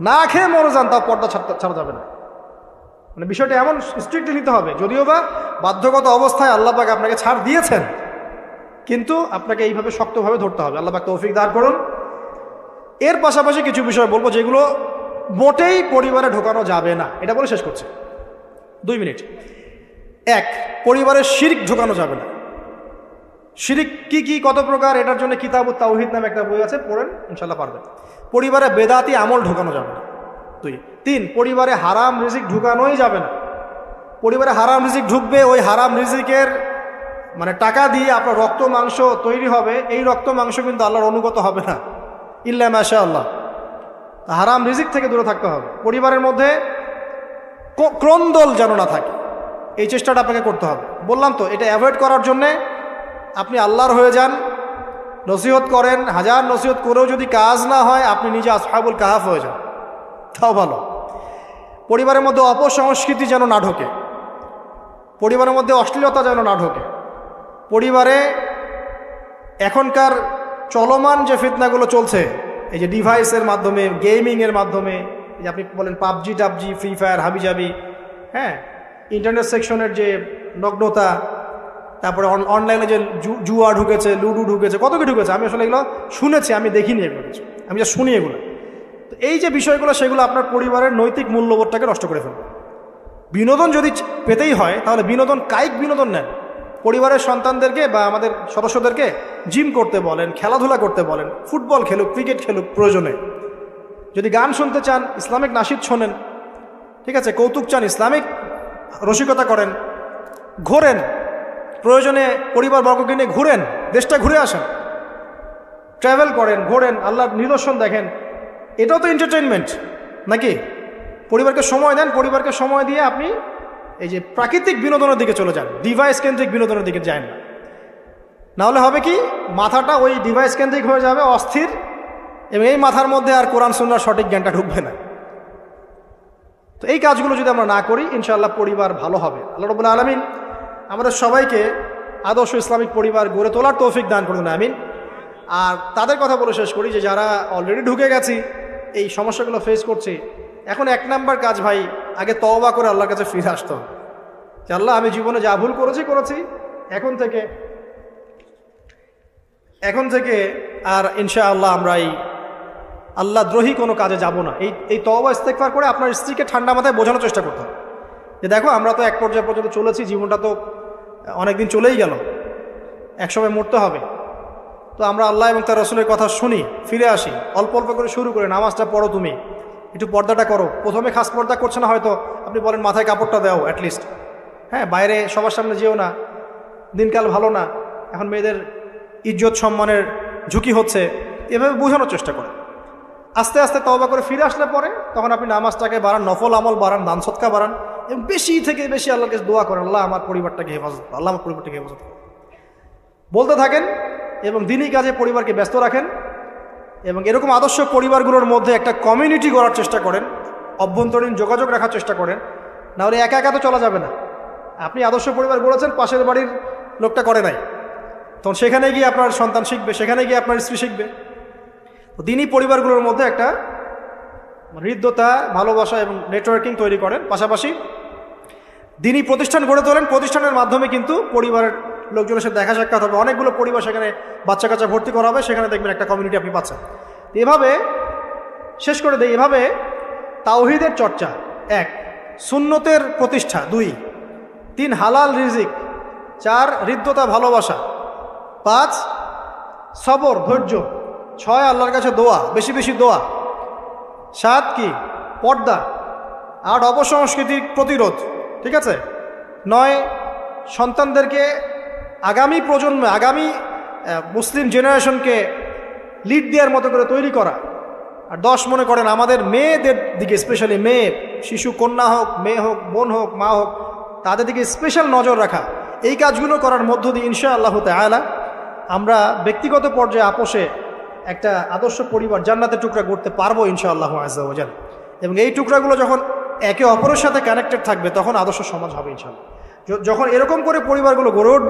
না খেয়ে মরে যান, তাও পর্দা ছাড়া যাবে না। মানে বিষয়টা এমন স্ট্রিক্টলি নিতে হবে, যদিও বা বাধ্যগত অবস্থায় আল্লাহ পাক আপনাকে ছাড় দিয়েছেন, কিন্তু আপনাকে এইভাবে শক্তভাবে ধরতে হবে। আল্লাহ পাক তৌফিক দান করুন। এর পাশাপাশি কিছু বিষয় বলবো যেগুলো মোটেই পরিবারে ঢোকানো যাবে না, এটা বলে শেষ করছে 2 মিনিট। 1, পরিবারে শিরক ঢোকানো যাবে না। শিরক কি কি, কত প্রকার, এটার জন্য কিতাবুত তাওহীদ নামে একটা বই আছে, পড়েন, ইনশাল্লাহ পারবেন। পরিবারে বেদাতি আমল ঢোকানো যাবে না। 2, 3, পরিবারে হারাম রিজিক ঢুকানোই যাবে না। পরিবারে হারাম রিজিক ঢুকবে, ওই হারাম রিজিকের মানে টাকা দিয়ে আপনার রক্ত মাংস তৈরি হবে, এই রক্ত মাংস কিন্তু আল্লাহর অনুগত হবে না, ইল্লা মাশাআল্লাহ। হারাম রিজিক থেকে দূরে থাকতে হবে। পরিবারের মধ্যে ক্রন্দল যেন না থাকে, এই চেষ্টাটা আপনাকে করতে হবে। বললাম তো, এটা অ্যাভয়েড করার জন্যে আপনি আল্লাহর হয়ে যান, নসিহত করেন, হাজার নসিহত করেও যদি কাজ না হয়, আপনি নিজে আসহাবুল কাহাফ হয়ে যান, তাও ভালো। পরিবারের মধ্যে অপসংস্কৃতি যেন না ঢোকে, পরিবারের মধ্যে অশ্লীলতা যেন না ঢোকে। পরিবারে এখনকার চলমান যে ফিতনাগুলো চলছে, এই যে ডিভাইসের মাধ্যমে, গেমিংয়ের মাধ্যমে, এই যে আপনি বলেন পাবজি টাবজি, ফ্রি ফায়ার, হাবিজাবি, হ্যাঁ, ইন্টারনেট সেকশনের যে নগ্নতা, তারপরে অনলাইনে যে জুয়া ঢুকেছে, লুডু ঢুকেছে, কত কি ঢুকেছে, আমি আসলে এগুলো শুনেছি, আমি দেখিনি এগুলো কিছু, আমি যা শুনি এগুলো। তো এই যে বিষয়গুলো, সেগুলো আপনার পরিবারের নৈতিক মূল্যবোধটাকে নষ্ট করে ফেলবে। বিনোদন যদি পেতেই হয়, তাহলে বিনোদন, কায়িক বিনোদন নেন। পরিবারের সন্তানদেরকে বা আমাদের সদস্যদেরকে জিম করতে বলেন, খেলাধুলা করতে বলেন, ফুটবল খেলুক, ক্রিকেট খেলুক প্রয়োজনে। যদি গান শুনতে চান, ইসলামিক নাশিদ শোনেন, ঠিক আছে, কৌতুক চান, ইসলামিক রসিকতা করেন, ঘোরেন, প্রয়োজনে পরিবারবর্গকে নিয়ে ঘুরেন, দেশটা ঘুরে আসেন, ট্রাভেল করেন, ঘোরেন, আল্লাহর নিদর্শন দেখেন, এটাও তো এন্টারটেনমেন্ট নাকি? পরিবারকে সময় দেন, পরিবারকে সময় দিয়ে আপনি এই যে প্রাকৃতিক বিনোদনের দিকে চলে যান, ডিভাইস কেন্দ্রিক বিনোদনের দিকে যান না। নাহলে হবে কি, মাথাটা ওই ডিভাইস কেন্দ্রিক হয়ে যাবে, অস্থির, এবং এই মাথার মধ্যে আর কোরআন সুন্নাহর সঠিক জ্ঞানটা ঢুকবে না। তো এই কাজগুলো যদি আমরা না করি, ইনশাআল্লাহ পরিবার ভালো হবে। আল্লাহ রাব্বুল আলামিন আমাদের সবাইকে আদর্শ ইসলামিক পরিবার গড়ে তোলার তৌফিক দান করুন, আমিন। আর তাদের কথা বলে শেষ করি যে যারা অলরেডি ঢুকে গেছি, এই সমস্যাগুলো ফেস করছি, এখন 1 নাম্বার কাজ ভাই, আগে তওবা করে আল্লাহর কাছে ফিরে আসতে হবে যে আল্লাহ, আমি জীবনে যা ভুল করেছি, এখন থেকে আর ইনশাআল্লাহ আমরা এই আল্লাহ দ্রোহী কোনো কাজে যাব না। এই তওবা ইস্তেগফার করে আপনার স্ত্রীকে ঠান্ডা মাথায় বোঝানোর চেষ্টা করতে হবে যে দেখো, আমরা তো এক পর্যায়ে পর্যন্ত চলেছি, জীবনটা তো অনেক দিন চলেই গেল, একসময় মরতে হবে। তো আমরা আল্লাহ এবং তার রাসূলের কথা শুনি, ফিরে আসি, অল্প অল্প করে শুরু করে নামাজটা পড়ো, তুমি একটু পর্দাটা করো। প্রথমে খাস পর্দা করছে না হয়তো, আপনি বলেন মাথায় কাপড়টা দাও অ্যাটলিস্ট, হ্যাঁ, বাইরে সবার সামনে যেও না, দিনকাল ভালো না, এখন মেয়েদের ইজ্জত সম্মানের ঝুঁকি হচ্ছে, এভাবে বোঝানোর চেষ্টা করে আস্তে আস্তে তওবা করে ফিরে আসলে পরে তখন আপনি নামাজটাকে বাড়ান, নফল আমল বাড়ান, দান সদকা বাড়ান, এবং বেশি থেকে বেশি আল্লাহকে দোয়া করেন, আল্লাহ আমার পরিবারটাকে হেফাজত, আল্লাহ আমার পরিবারটাকে হেফাজত বলতে থাকেন, এবং দিনই কাজে পরিবারকে ব্যস্ত রাখেন, এবং এরকম আদর্শ পরিবারগুলোর মধ্যে একটা কমিউনিটি গড়ার চেষ্টা করেন, অভ্যন্তরীণ যোগাযোগ রাখার চেষ্টা করেন। নাহলে একা একা তো চলা যাবে না। আপনি আদর্শ পরিবার গড়েছেন, পাশের বাড়ির লোকটা করে নাই, তখন সেখানে গিয়ে আপনার সন্তান শিখবে, সেখানে গিয়ে আপনার স্ত্রী শিখবে। তো দিনই পরিবারগুলোর মধ্যে একটা হৃদ্যতা, ভালোবাসা এবং নেটওয়ার্কিং তৈরি করেন। পাশাপাশি দিনই প্রতিষ্ঠান গড়ে তোলেন, প্রতিষ্ঠানের মাধ্যমে কিন্তু পরিবারের লোকজনের সাথে দেখা সাক্ষাৎ হবে, অনেকগুলো পরিবার সেখানে বাচ্চা কাচ্চা ভর্তি করা হবে, সেখানে দেখবেন একটা কমিউনিটি আপনি পাচ্ছেন। এভাবে শেষ করে দেয়, এভাবে তাওহীদের চর্চা 1, সুন্নতের প্রতিষ্ঠা 2, 3 হালাল রিজিক, 4 হৃদ্যতা ভালোবাসা, 5 সবর ধৈর্য, 6 আল্লাহর কাছে দোয়া, বেশি বেশি দোয়া। 7 কি পর্দা। 8 অপসংস্কৃতির প্রতিরোধ, ঠিক আছে। 9 সন্তানদেরকে আগামী প্রজন্মে, আগামী মুসলিম জেনারেশনকে লিড দেওয়ার মতো করে তৈরি করা। আর 10 মনে করেন আমাদের মেয়েদের দিকে, স্পেশালি মেয়ে, শিশু, কন্যা হোক, মেয়ে হোক, বোন হোক, মা হোক, তাদের দিকে স্পেশাল নজর রাখা। এই কাজগুলো করার মধ্য দিয়ে ইনশাআল্লাহ তাআলা আমরা ব্যক্তিগত পর্যায়ে আপোষে একটা আদর্শ পরিবার, জান্নাতের টুকরা করতে পারবো ইনশাআল্লাহ আযজা ওয়া জাল। এবং এই টুকরাগুলো যখন একে অপরের সাথে কানেক্টেড থাকবে তখন আদর্শ সমাজ হবে ইনশাআল্লাহ। যখন এরকম করে পরিবারগুলো গড়ে উঠবে